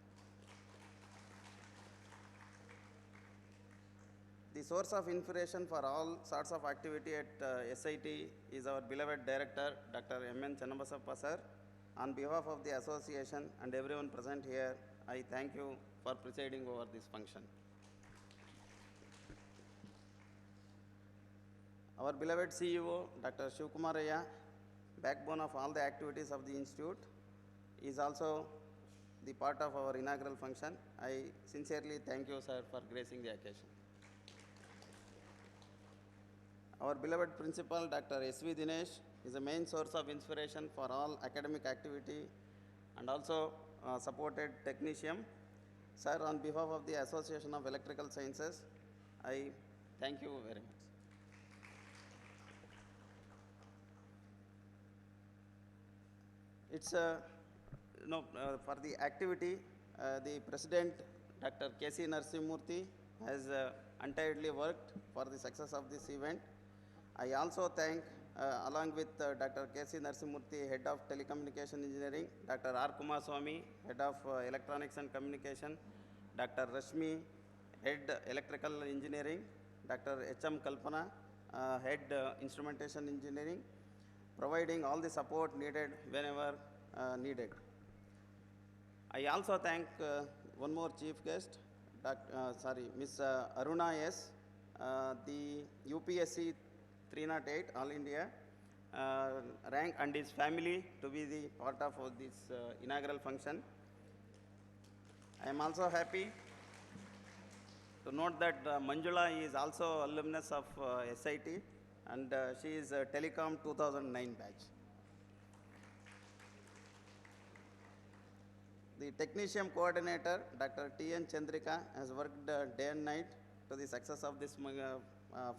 The source of inspiration for all sorts of activity at SIT is our beloved director, Dr. M.N. Channabasappa sir. On behalf of the association and everyone present here, I thank you for presiding over this function. Our beloved CEO, Dr. Shivakumaraya, backbone of all the activities of the institute, is also the part of our inaugural function. I sincerely thank you, sir, for gracing the occasion. Our beloved principal, Dr. S.V. Dinesh, is a main source of inspiration for all academic activity and also supported Technicium. Sir, on behalf of the Association of Electrical Sciences, I thank you very much. It's for the activity, the President, Dr. K.C. Narasimhamurthy, has entirely worked for the success of this event. I also thank, along with Dr. K.C. Narasimhamurthy, Head of Telecommunication Engineering, Dr. R. Kumaraswamy, Head of Electronics and Communication, Dr. Rashmi, Head Electrical Engineering, Dr. H.M. Kalpana, Head Instrumentation Engineering, providing all the support needed whenever needed. I also thank one more chief guest, Miss Aruna S., the UPSC 308 All India rank, and his family to be the part of this inaugural function. I am also happy to note that Manjula is also alumnus of SIT, and she is a Telecom 2009 batch. The Technicium coordinator, Dr. T.N. Chandrika, has worked day and night to the success of this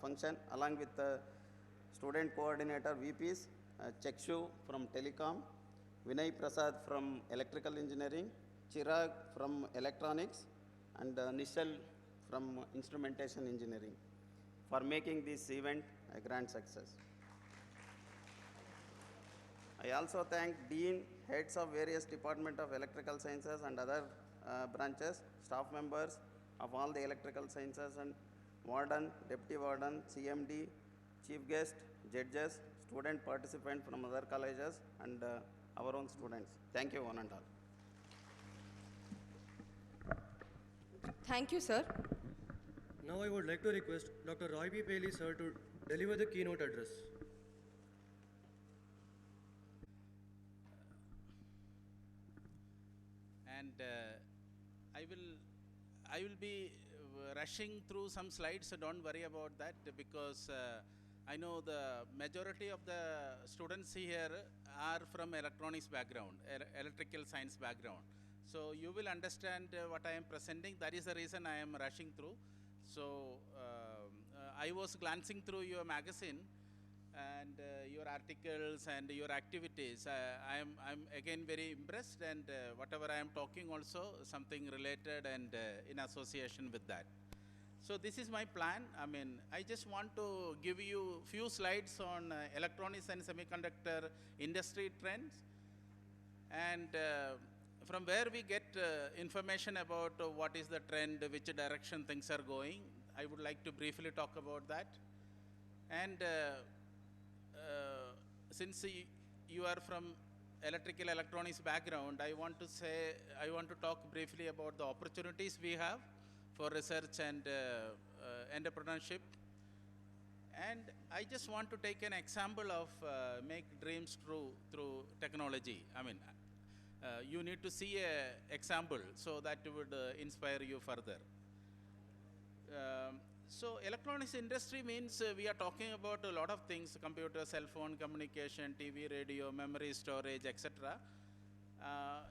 function, along with student coordinator VPs, Chekshu from Telecom, Vinay Prasad from Electrical Engineering, Chirag from Electronics, and Nishal from Instrumentation Engineering, for making this event a grand success. I also thank Dean, heads of various Department of Electrical Sciences and other branches, staff members of all the electrical sciences, and warden, deputy warden, CMD, chief guest, judges, student participants from other colleges, and our own students. Thank you, one and all. Thank you, sir. Now I would like to request Dr. Roy P. Paley, sir, to deliver the keynote address. And I will be rushing through some slides, so don't worry about that, because I know the majority of the students here are from electronics background, electrical science background. So you will understand what I am presenting. That is the reason I am rushing through. So I was glancing through your magazine and your articles and your activities. I'm again very impressed, and whatever I am talking also something related and in association with that. So this is my plan. I mean, I just want to give you few slides on electronics and semiconductor industry trends, and from where we get information about what is the trend, which direction things are going. I would like to briefly talk about that. And since you are from electrical electronics background, I want to talk briefly about the opportunities we have for research and entrepreneurship. And I just want to take an example of make dreams true through technology. I mean, you need to see an example so that would inspire you further. So electronics industry means we are talking about a lot of things: computer, cell phone, communication, TV, radio, memory, storage, etc.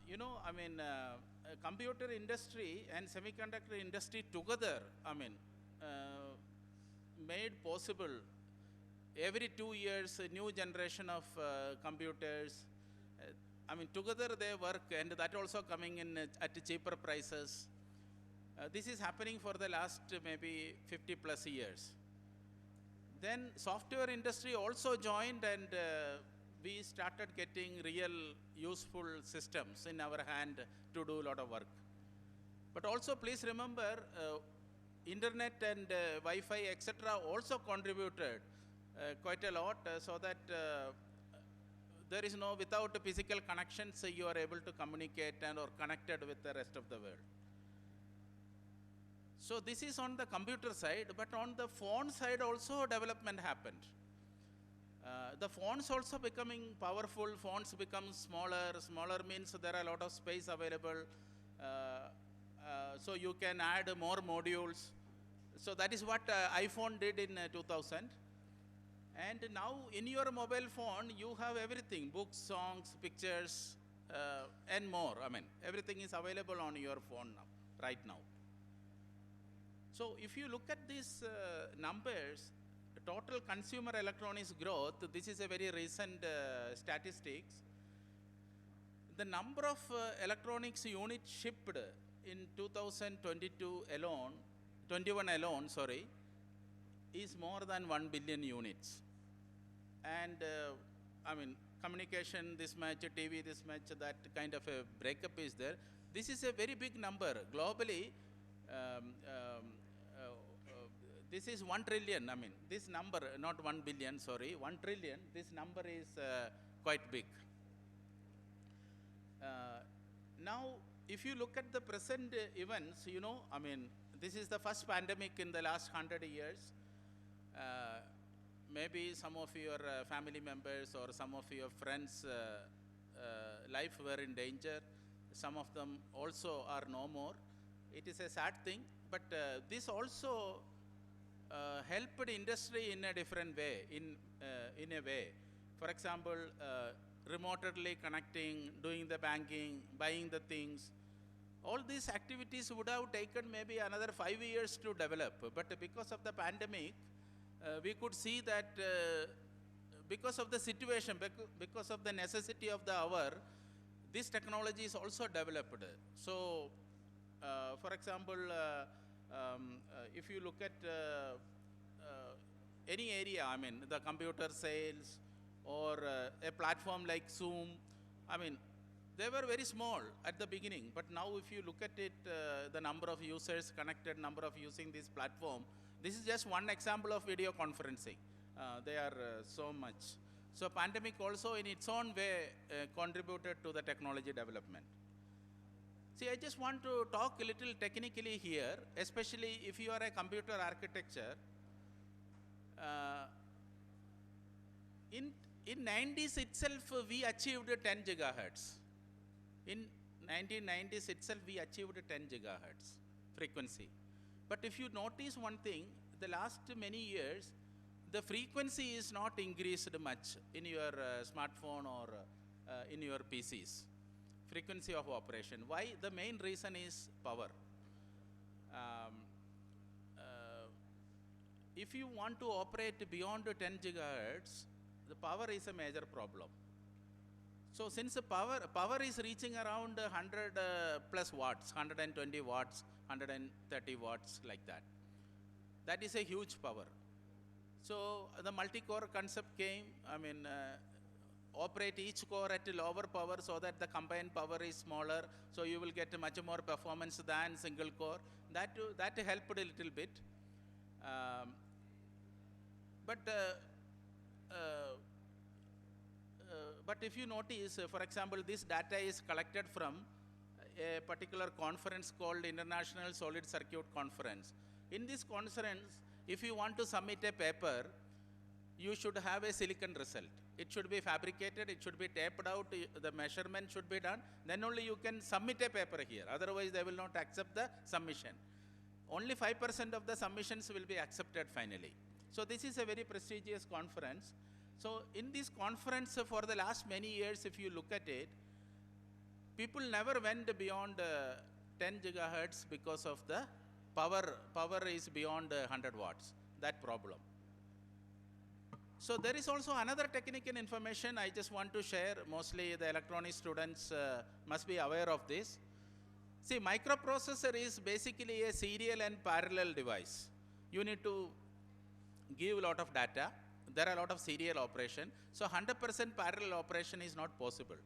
You know, I mean, computer industry and semiconductor industry together, I mean, made possible every 2 years a new generation of computers. I mean, together they work, and that also coming in at cheaper prices. This is happening for the last maybe 50 plus years. Then software industry also joined, and we started getting real useful systems in our hand to do a lot of work. But also please remember, internet and Wi-Fi, etc. also contributed quite a lot, so that there is no, without physical connections, you are able to communicate and or connected with the rest of the world. So this is on the computer side, but on the phone side also development happened. The phones also becoming powerful, phones become smaller. Smaller means there are a lot of space available. So you can add more modules. So that is what iPhone did in 2000. And now in your mobile phone, you have everything, books, songs, pictures, and more. I mean, everything is available on your phone now, right now. So if you look at these numbers, total consumer electronics growth, this is a very recent statistics. The number of electronics units shipped in 2022 alone, 21 alone, sorry, is more than 1 billion units. And I mean, communication this much, TV this much, that kind of a breakup is there. This is a very big number. Globally, this is 1 trillion. I mean, this number, not 1 billion, sorry, 1 trillion, this number is quite big. Now, if you look at the present events, you know, I mean, this is the first pandemic in the last 100 years. Maybe some of your family members or some of your friends' life were in danger. Some of them also are no more. It is a sad thing, but this also helped industry in a different way, in a way. For example, remotely connecting, doing the banking, buying the things. All these activities would have taken maybe another 5 years to develop. But because of the pandemic, we could see that because of the situation, because of the necessity of the hour, this technology is also developed. So, for example, if you look at any area, I mean, the computer sales or a platform like Zoom, I mean, they were very small at the beginning, but now if you look at it, the number of users connected, number of using this platform, this is just one example of video conferencing. They are so much. So pandemic also in its own way contributed to the technology development. See, I just want to talk a little technically here, especially if you are a computer architecture. In 90s itself, we achieved 10 gigahertz. In 1990s itself, we achieved 10 gigahertz frequency. But if you notice one thing, the last many years, the frequency is not increased much in your smartphone or in your PCs. Frequency of operation. Why? The main reason is power. If you want to operate beyond 10 gigahertz, the power is a major problem. So since the power is reaching around 100 plus watts, 120 watts, 130 watts, like that. That is a huge power. So the multi-core concept came, I mean, operate each core at a lower power so that the combined power is smaller, so you will get much more performance than single core. That helped a little bit. But if you notice, for example, this data is collected from a particular conference called International Solid Circuit Conference. In this conference, if you want to submit a paper, you should have a silicon result. It should be fabricated, it should be taped out, the measurement should be done, then only you can submit a paper here. Otherwise, they will not accept the submission. Only 5% of the submissions will be accepted finally. So this is a very prestigious conference. So in this conference for the last many years, if you look at it, people never went beyond 10 gigahertz because of the power is beyond 100 watts, that problem. So there is also another technical information I just want to share. Mostly the electronic students must be aware of this. See, microprocessor is basically a serial and parallel device. You need to give a lot of data. There are a lot of serial operation. So 100% parallel operation is not possible.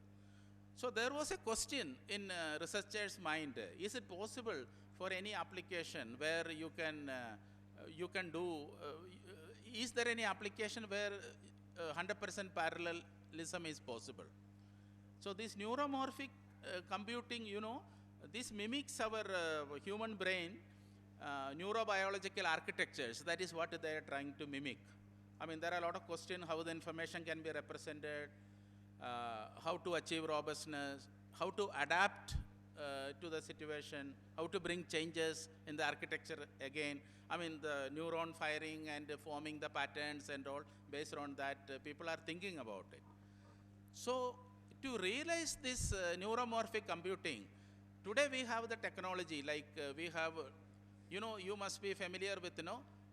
So there was a question in researchers' mind, is it possible for any application where you can do, is there any application where 100% parallelism is possible? So this neuromorphic computing, you know, this mimics our human brain neurobiological architectures. That is what they are trying to mimic. I mean, there are a lot of questions how the information can be represented, how to achieve robustness, how to adapt to the situation, how to bring changes in the architecture again. I mean, the neuron firing and forming the patterns and all, based on that, people are thinking about it. So, to realize this neuromorphic computing, today we have the technology, like we have, you must be familiar with,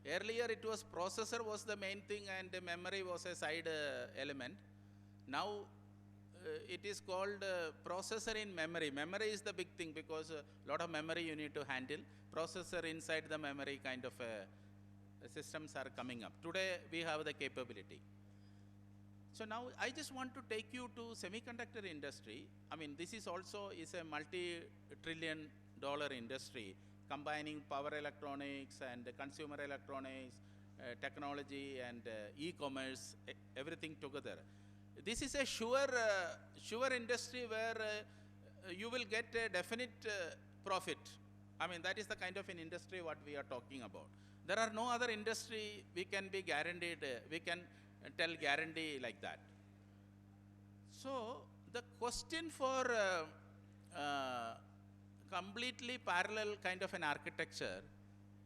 earlier it was processor was the main thing and memory was a side element. Now, it is called processor in memory. Memory is the big thing because a lot of memory you need to handle. Processor inside the memory kind of systems are coming up. Today we have the capability. So now I just want to take you to semiconductor industry. I mean, this is also a multi-trillion dollar industry, combining power electronics and consumer electronics, technology and e-commerce, everything together. This is a sure industry where you will get a definite profit. I mean, that is the kind of an industry what we are talking about. There are no other industry we can be guaranteed, we can tell guarantee like that. So, the question for completely parallel kind of an architecture,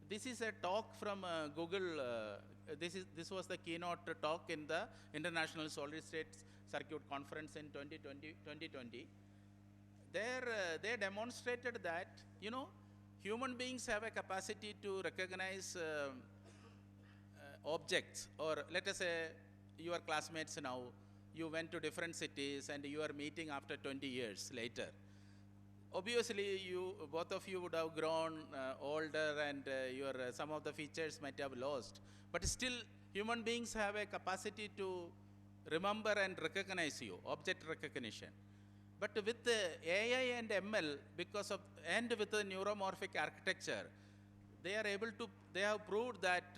this is a talk from Google. This was the keynote talk in the International Solid State Circuit Conference in 2020. There they demonstrated that, human beings have a capacity to recognize objects, or let us say your classmates now, you went to different cities and you are meeting after 20 years later. Obviously, both of you would have grown older and some of the features might have lost. But still, human beings have a capacity to remember and recognize you, object recognition. But with the AI and ML, and with the neuromorphic architecture, they have proved that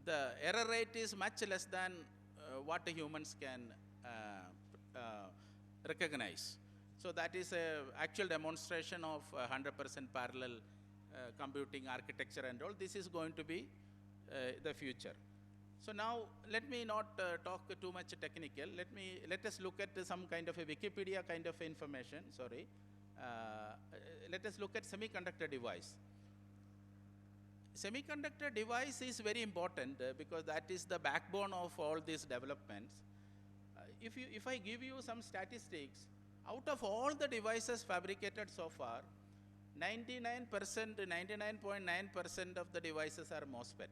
the error rate is much less than what humans can recognize. So that is an actual demonstration of 100% parallel computing architecture and all. This is going to be the future. So now let me not talk too much technical. Let us look at some kind of a Wikipedia kind of information. Sorry. Let us look at semiconductor device. Semiconductor device is very important because that is the backbone of all these developments. If I give you some statistics, out of all the devices fabricated so far, 99.9% of the devices are MOSFET.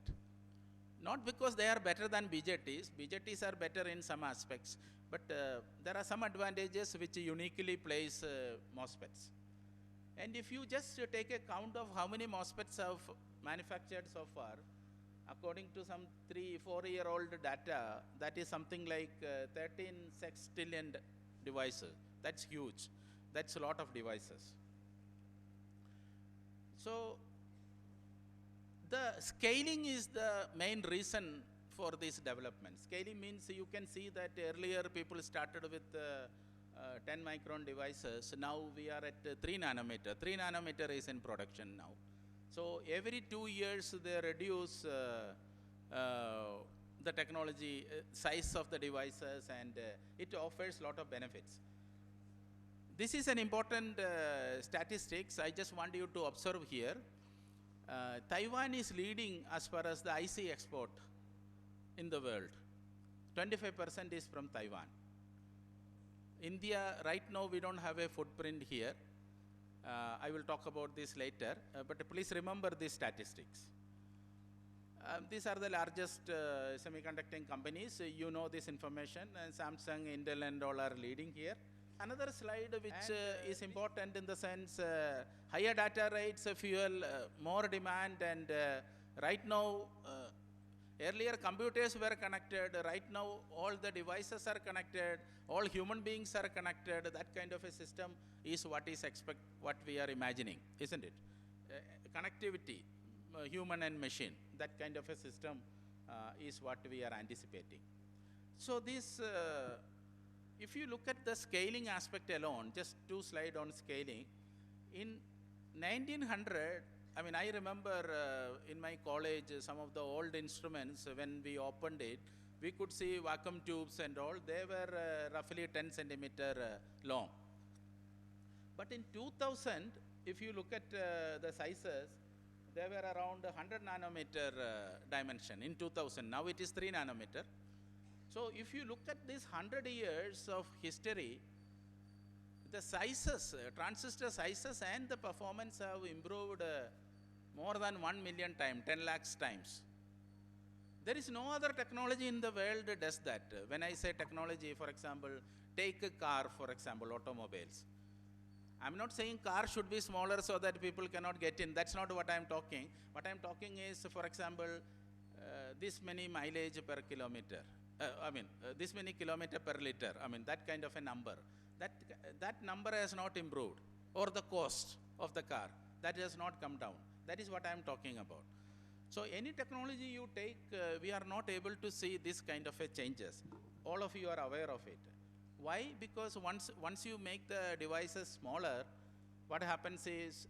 Not because they are better than BJTs. BJTs are better in some aspects, but there are some advantages which uniquely place MOSFETs. And if you just take a count of how many MOSFETs have manufactured so far, according to some 3-4-year-old data, that is something like 13 sextillion devices. That's huge. That's a lot of devices. So, the scaling is the main reason for this development. Scaling means you can see that earlier people started with 10 micron devices. Now we are at 3 nanometer. 3 nanometer is in production now. So every 2 years they reduce the technology size of the devices, and it offers a lot of benefits. This is an important statistics I just want you to observe here. Taiwan is leading as far as the IC export in the world. 25% is from Taiwan. India, right now we don't have a footprint here. I will talk about this later, but please remember these statistics. These are the largest semiconducting companies. You know this information, and Samsung, Intel and all are leading here. Another slide which is important in the sense, higher data rates fuel more demand, and right now, earlier computers were connected, right now all the devices are connected, all human beings are connected. That kind of a system is what we are imagining, isn't it? Connectivity, human and machine, that kind of a system is what we are anticipating. So this, if you look at the scaling aspect alone, just 2 slides on scaling, in 1900, I mean, I remember in my college, some of the old instruments, when we opened it, we could see vacuum tubes and all. They were roughly 10 centimeter long. But in 2000, if you look at the sizes, they were around 100 nanometer dimension in 2000. Now it is 3 nanometer. So if you look at this 100 years of history, the sizes, transistor sizes and the performance have improved more than 1 million times, 10 lakhs times. There is no other technology in the world that does that. When I say technology, for example, take a car, for example, automobiles. I'm not saying car should be smaller so that people cannot get in. That's not what I'm talking. What I'm talking is, for example, this many mileage per kilometer. This many kilometer per liter. That kind of a number. That number has not improved. Or the cost of the car. That has not come down. That is what I'm talking about. So any technology you take, we are not able to see this kind of a changes. All of you are aware of it. Why? Because once you make the devices smaller, what happens is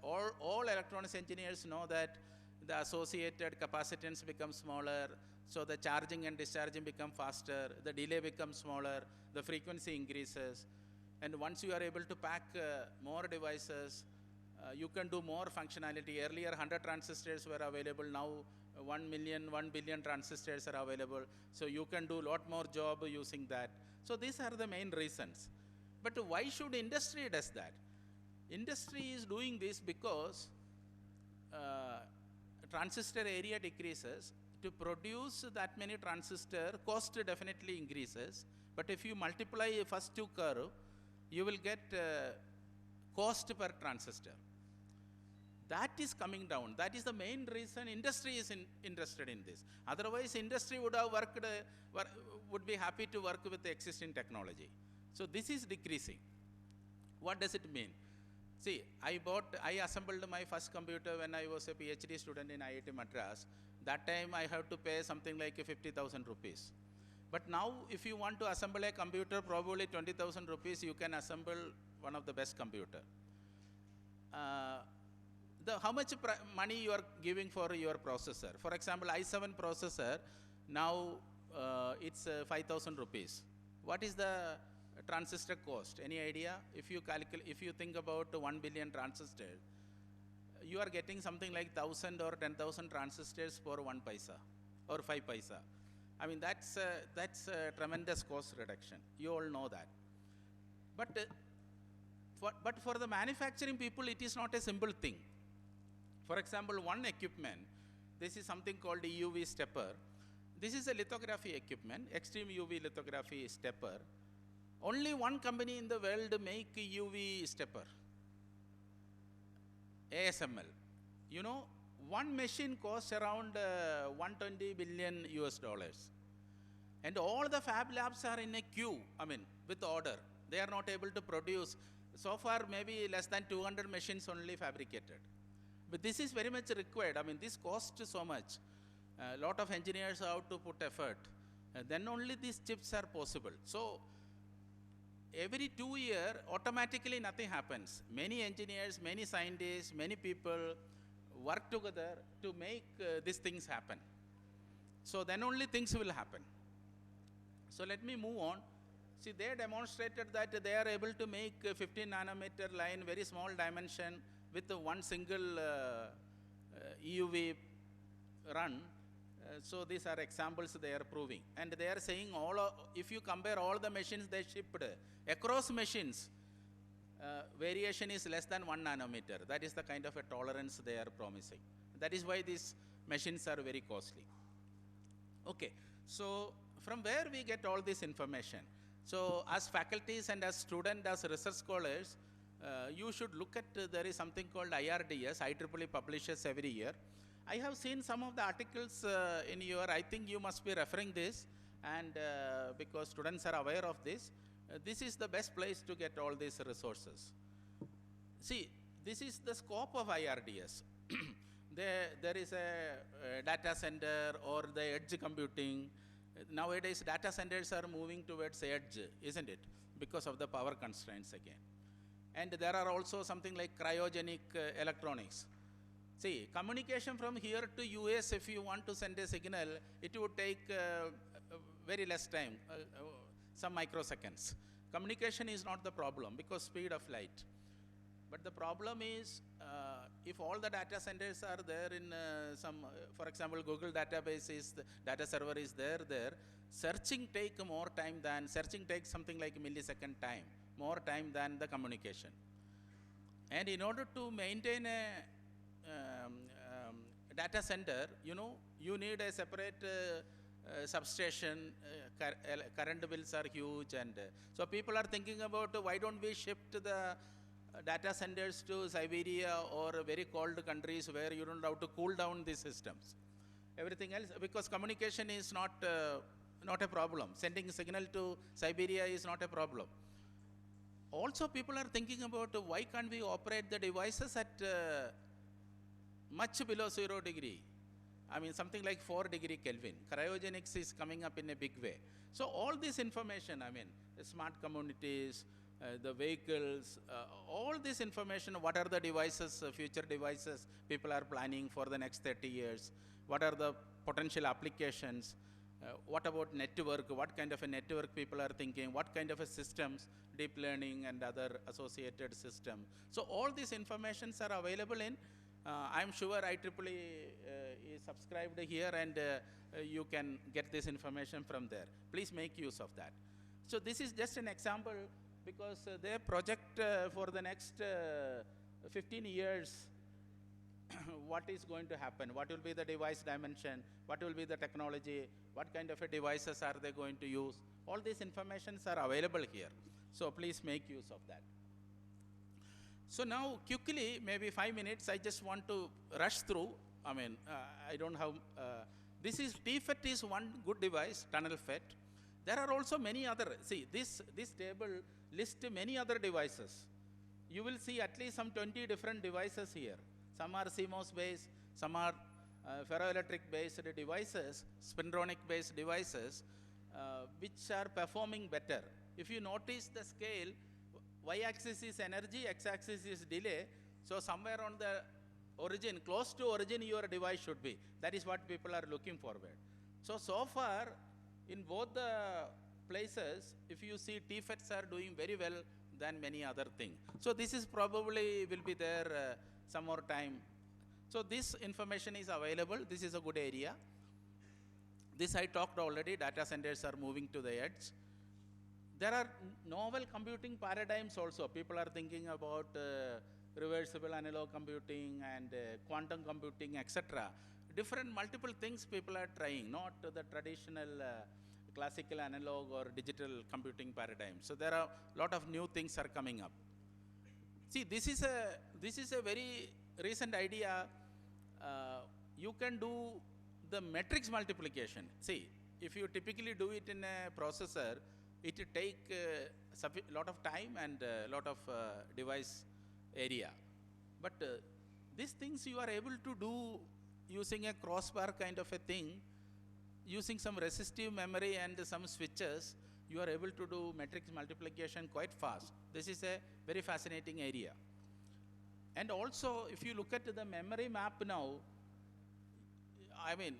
all electronics engineers know that the associated capacitance becomes smaller, so the charging and discharging become faster, the delay becomes smaller, the frequency increases, and once you are able to pack more devices, you can do more functionality. Earlier 100 transistors were available, now 1 billion transistors are available, so you can do a lot more job using that. So these are the main reasons. But why should industry does that? Industry is doing this because transistor area decreases. To produce that many transistor, cost definitely increases. But if you multiply first two curve, you will get cost per transistor. That is coming down. That is the main reason industry is interested in this. Otherwise, industry would have would be happy to work with the existing technology. So this is decreasing. What does it mean? See, I assembled my first computer when I was a PhD student in IIT Madras. That time I have to pay something like 50,000 rupees. But now, if you want to assemble a computer, probably 20,000 rupees, you can assemble one of the best computer. How much money you are giving for your processor? For example, i7 processor, now it's 5,000 rupees. What is the transistor cost? Any idea? If you think about 1 billion transistors, you are getting something like 1,000 or 10,000 transistors for 1 paisa or 5 paisa. That's a tremendous cost reduction. You all know that. But for the manufacturing people, it is not a simple thing. For example, one equipment, this is something called EUV stepper. This is a lithography equipment, extreme UV lithography stepper. Only one company in the world make EUV stepper, ASML. You know, one machine costs around 120 billion US dollars. And all the fab labs are in a queue, with order. They are not able to produce. So far, maybe less than 200 machines only fabricated. But this is very much required. This costs so much. A lot of engineers have to put effort. Then only these chips are possible. So every 2 years, automatically nothing happens. Many engineers, many scientists, many people work together to make these things happen. So then only things will happen. So let me move on. See, they demonstrated that they are able to make 15 nanometer line, very small dimension, with one single EUV run. So these are examples they are proving. And they are saying if you compare all the machines they shipped, across machines, variation is less than 1 nanometer. That is the kind of a tolerance they are promising. That is why these machines are very costly. Okay, so from where we get all this information? So as faculties and as students, as research scholars, you should look at, there is something called IRDS, IEEE publishes every year. I have seen some of the articles in your, I think you must be referring this, and because students are aware of this, this is the best place to get all these resources. See, this is the scope of IRDS. There is a data center or the edge computing. Nowadays, data centers are moving towards edge, isn't it? Because of the power constraints again. And there are also something like cryogenic electronics. See, communication from here to US, if you want to send a signal, it would take very less time, some microseconds. Communication is not the problem because speed of light. But the problem is, if all the data centers are there in for example, Google database is, the data server is there, searching takes something like millisecond time, more time than the communication. And in order to maintain a data center, you need a separate substation, current bills are huge, and so people are thinking about why don't we shift the data centers to Siberia or very cold countries where you don't have to cool down these systems. Everything else, because communication is not a problem. Sending signal to Siberia is not a problem. Also, people are thinking about why can't we operate the devices at much below 0 degree. I mean, something like 4 degree Kelvin. Cryogenics is coming up in a big way. So all this information, I mean, the smart communities, the vehicles, all this information, what are the devices, future devices people are planning for the next 30 years, what are the potential applications, what about network, what kind of a network people are thinking, what kind of a systems, deep learning and other associated system. So all these informations are available in, I'm sure IEEE is subscribed here, and you can get this information from there. Please make use of that. So this is just an example, because their project for the next 15 years, what is going to happen, what will be the device dimension, what will be the technology, what kind of a devices are they going to use. All these informations are available here. So please make use of that. So now quickly, maybe 5 minutes, I just want to rush through. I mean, I don't have, this is, TFET is one good device, tunnel FET. There are also many other, see, this table lists many other devices. You will see at least some 20 different devices here. Some are CMOS based, some are ferroelectric based devices, spintronic based devices, which are performing better. If you notice the scale, y-axis is energy, x-axis is delay. So somewhere on the origin, close to origin, your device should be. That is what people are looking forward. So far, in both the places, if you see, TFETs are doing very well than many other things. So this is probably will be there some more time. So this information is available. This is a good area. This I talked already, data centers are moving to the edge. There are novel computing paradigms also. People are thinking about reversible analog computing and quantum computing, etc. Different multiple things people are trying, not the traditional classical analog or digital computing paradigm. So there are a lot of new things are coming up. See, this is a very recent idea. You can do the matrix multiplication. See, if you typically do it in a processor, it will take a lot of time and a lot of device area. But these things you are able to do using a crossbar kind of a thing, using some resistive memory and some switches, you are able to do matrix multiplication quite fast. This is a very fascinating area. And also, if you look at the memory map now, I mean,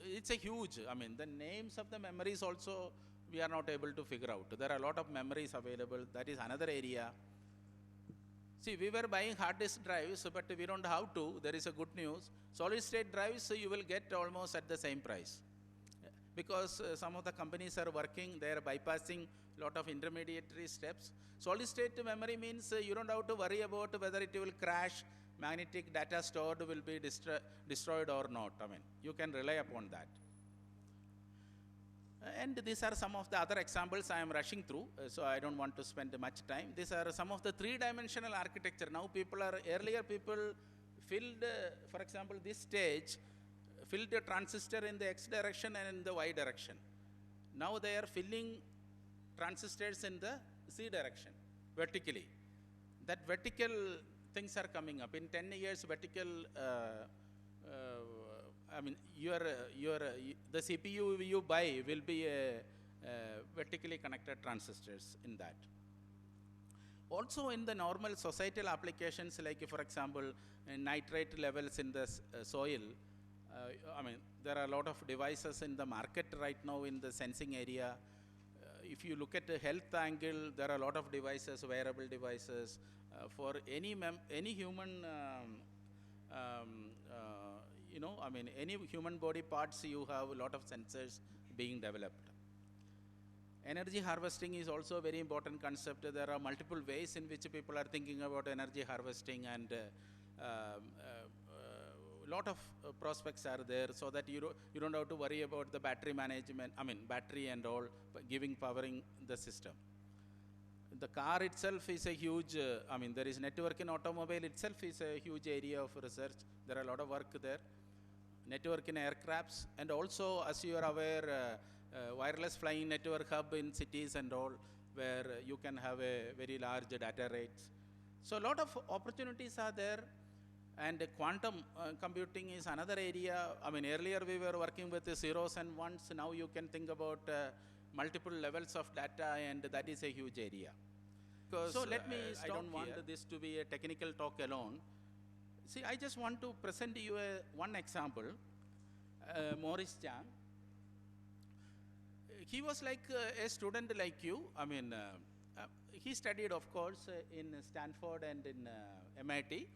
it's a huge, I mean, the names of the memories also, we are not able to figure out. There are a lot of memories available. That is another area. See, we were buying hard disk drives, but we don't have to. There is a good news. Solid state drives, you will get almost at the same price. Because some of the companies are working, they are bypassing a lot of intermediary steps. Solid state memory means you don't have to worry about whether it will crash, magnetic data stored will be destroyed or not. I mean, you can rely upon that. And these are some of the other examples I am rushing through, so I don't want to spend much time. These are some of the three-dimensional architecture. Now earlier people filled, for example, this stage, filled a transistor in the X direction and in the Y direction. Now they are filling transistors in the Z direction, vertically. That vertical things are coming up. In 10 years, vertical, I mean, the CPU you buy will be vertically connected transistors in that. Also in the normal societal applications, like for example, nitrate levels in the soil, I mean, there are a lot of devices in the market right now in the sensing area. If you look at the health angle, there are a lot of devices, wearable devices, For any human, any human body parts, you have a lot of sensors being developed. Energy harvesting is also a very important concept. There are multiple ways in which people are thinking about energy harvesting, and lot of prospects are there, so that you don't have to worry about the battery management, battery and all, powering the system. The car itself is a huge, there is network in automobile itself is a huge area of research. There are a lot of work there. Network in aircrafts, and also, as you are aware, wireless flying network hub in cities and all, where you can have a very large data rates. So a lot of opportunities are there. And quantum computing is another area. Earlier we were working with the zeros and ones. Now you can think about multiple levels of data, and that is a huge area. So let me stop. I don't want this to be a technical talk alone. See, I just want to present you one example. Maurice Chang. He was like a student like you. He studied, of course, in Stanford and in MIT.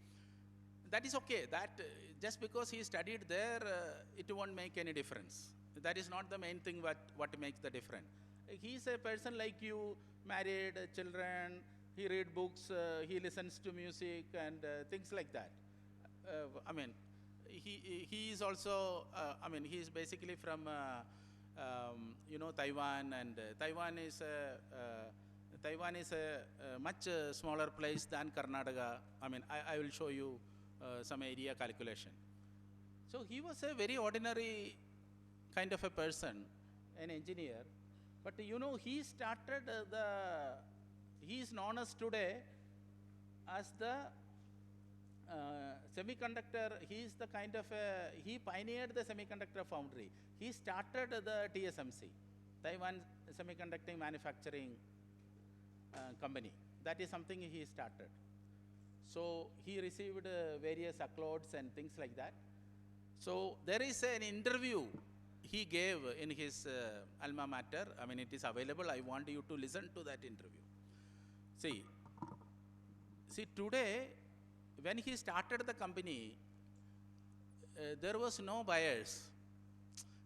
That is okay. That just because he studied there, it won't make any difference. That is not the main thing what makes the difference. He is a person like you, married, children, he read books, he listens to music and things like that. He is also, he is basically from, Taiwan, and Taiwan is a much smaller place than Karnataka. I will show you some area calculation. So he was a very ordinary kind of a person, an engineer, but he started he is known as today as the semiconductor. He is the kind of he pioneered the semiconductor foundry. He started the TSMC, Taiwan Semiconducting Manufacturing Company. That is something he started. So he received various accolades and things like that. So there is an interview he gave in his alma mater. It is available. I want you to listen to that interview. See, today, when he started the company, there was no buyers.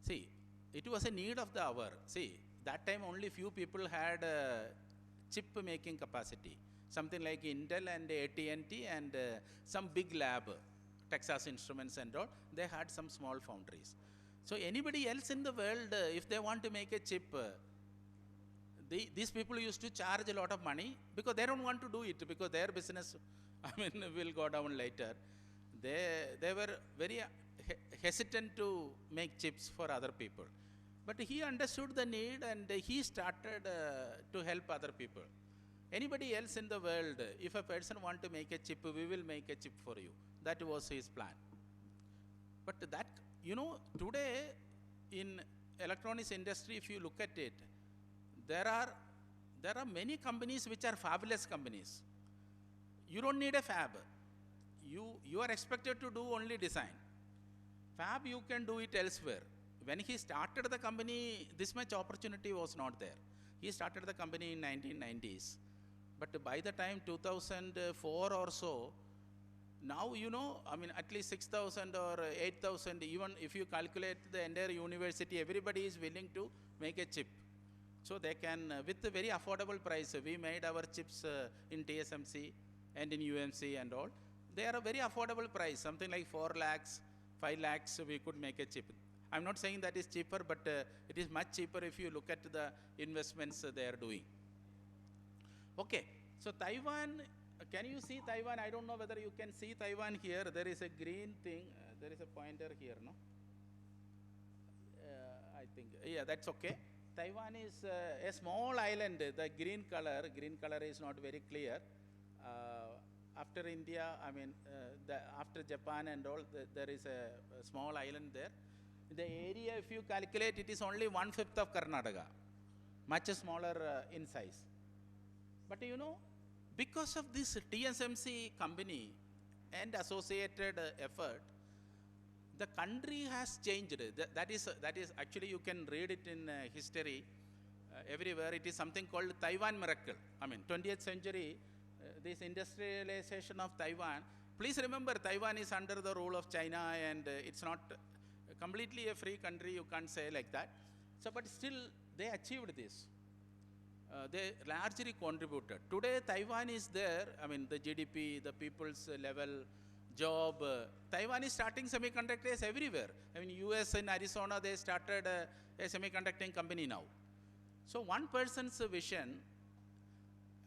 See, it was a need of the hour. See, that time only few people had chip making capacity. Something like Intel and AT&T and some big lab, Texas Instruments and all, they had some small foundries. So anybody else in the world, if they want to make a chip, these people used to charge a lot of money because they don't want to do it, because their business, will go down later. They were very hesitant to make chips for other people. But he understood the need, and he started to help other people. Anybody else in the world, if a person want to make a chip, we will make a chip for you. That was his plan. But that, today in electronics industry, if you look at it, there are many companies which are fabless companies. You don't need a fab. You are expected to do only design. Fab, you can do it elsewhere. When he started the company, this much opportunity was not there. He started the company in 1990s. But by the time 2004 or so, now, at least 6,000 or 8,000, even if you calculate the entire university, everybody is willing to make a chip. So they can, with a very affordable price, we made our chips in TSMC and in UMC and all. They are a very affordable price, something like 4 lakhs, 5 lakhs, we could make a chip. I'm not saying that is cheaper, but it is much cheaper if you look at the investments they are doing. Okay, so Taiwan, can you see Taiwan? I don't know whether you can see Taiwan here. There is a green thing, there is a pointer here, no? I think, yeah, that's okay. Taiwan is a small island. The green color is not very clear. After India, after Japan and all, there is a small island there. The area, if you calculate, it is only 1/5 of Karnataka, much smaller in size. But because of this TSMC company and associated effort, the country has changed. That is actually, you can read it in history everywhere. It is something called Taiwan miracle. 20th century, this industrialization of Taiwan, please remember Taiwan is under the rule of China, and it's not completely a free country, you can't say like that. So, but still they achieved this. They largely contributed. Today Taiwan is there, I mean the GDP, the people's level, job. Taiwan is starting semiconductors everywhere. I mean US in Arizona, they started a semiconducting company now. So one person's vision,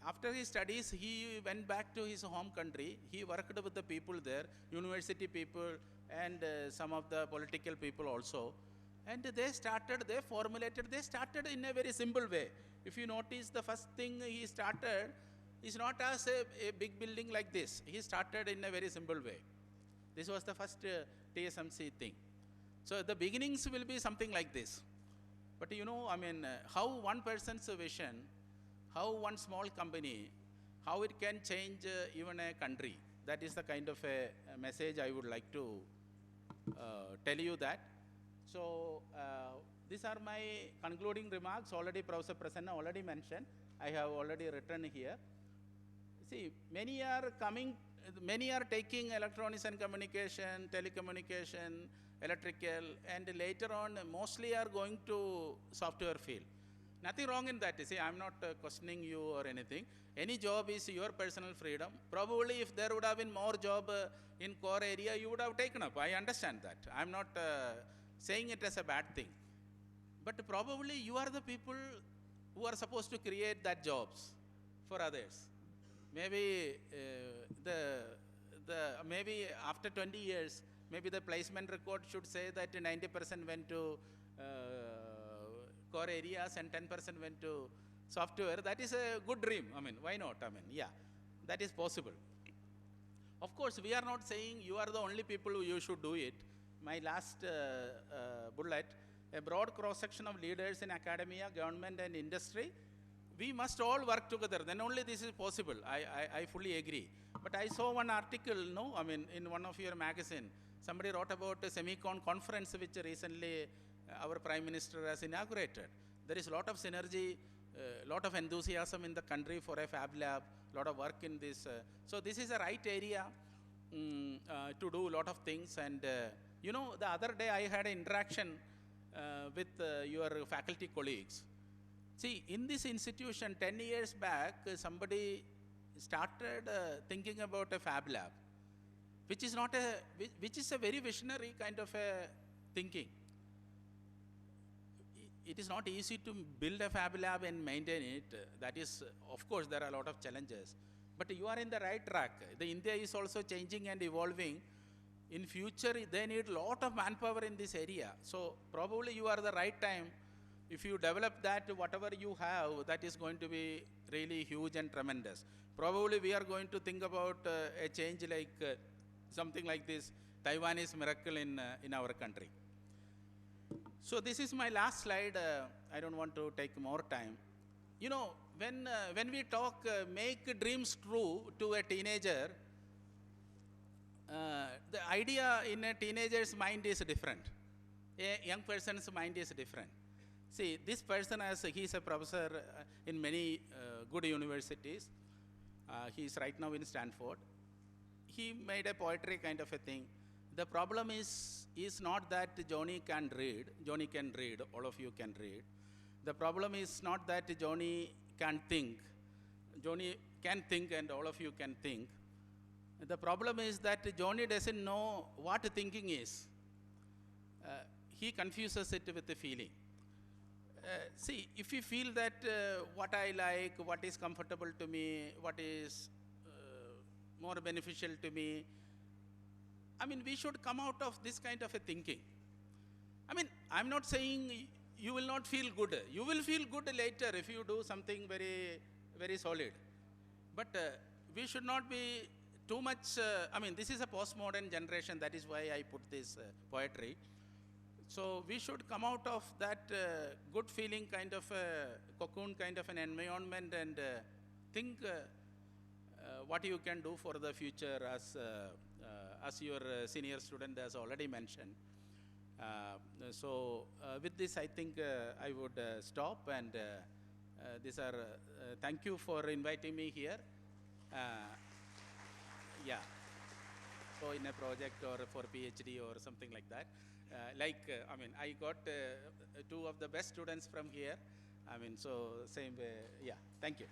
after his studies, he went back to his home country. He worked with the people there, university people and some of the political people also. And they started in a very simple way. If you notice, the first thing he started is not as a big building like this. He started in a very simple way. This was the first TSMC thing. So the beginnings will be something like this. But you know, I mean, how one person's vision, how one small company, how it can change even a country. That is the kind of a message I would like to tell you that. So these are my concluding remarks. Already Professor Prasanna already mentioned. I have already written here. See, many are taking electronics and communication, telecommunication, electrical, and later on mostly are going to software field. Nothing wrong in that. See, I'm not questioning you or anything. Any job is your personal freedom. Probably if there would have been more job in core area, you would have taken up. I understand that. I'm not saying it as a bad thing. But probably you are the people who are supposed to create that jobs for others. Maybe maybe after 20 years, maybe the placement record should say that 90% went to core areas and 10% went to software. That is a good dream. I mean, why not? I mean, yeah, that is possible. Of course, we are not saying you are the only people who you should do it. My last bullet, a broad cross-section of leaders in academia, government and industry. We must all work together, then only this is possible. I fully agree. But I saw one article, no, I mean, in one of your magazine, somebody wrote about a semicon conference which recently our Prime Minister has inaugurated. There is a lot of synergy, lot of enthusiasm in the country for a fab lab, lot of work in this. So this is a right area to do a lot of things. And you know, the other day I had an interaction with your faculty colleagues. See, in this institution, 10 years back, somebody started thinking about a fab lab, which is a very visionary kind of a thinking. It is not easy to build a fab lab and maintain it. That is, of course, there are a lot of challenges. But you are in the right track. The India is also changing and evolving. In future, they need a lot of manpower in this area. So probably you are the right time. If you develop that, whatever you have, that is going to be really huge and tremendous. Probably we are going to think about a change like something like this, Taiwanese miracle in our country. So this is my last slide. I don't want to take more time. You know, when we talk make dreams true to a teenager, the idea in a teenager's mind is different. A young person's mind is different. See, this person, he's a professor in many good universities. He's right now in Stanford. He made a poetry kind of a thing. The problem is not that Johnny can read. Johnny can read, all of you can read. The problem is not that Johnny can think. Johnny can think and all of you can think. The problem is that Johnny doesn't know what thinking is. He confuses it with the feeling. See, if you feel that what I like, what is comfortable to me, what is more beneficial to me, I mean, we should come out of this kind of a thinking. I mean, I'm not saying you will not feel good. You will feel good later if you do something very, very solid. But we should not be too much, I mean, this is a postmodern generation. That is why I put this poetry. So we should come out of that good feeling kind of a cocoon kind of an environment and think what you can do for the future as your senior student has already mentioned. So with this, I think I would stop and these are, thank you for inviting me here. Yeah. So in a project or for PhD or something like that. I mean, I got two of the best students from here. I mean, so same way, yeah, thank you.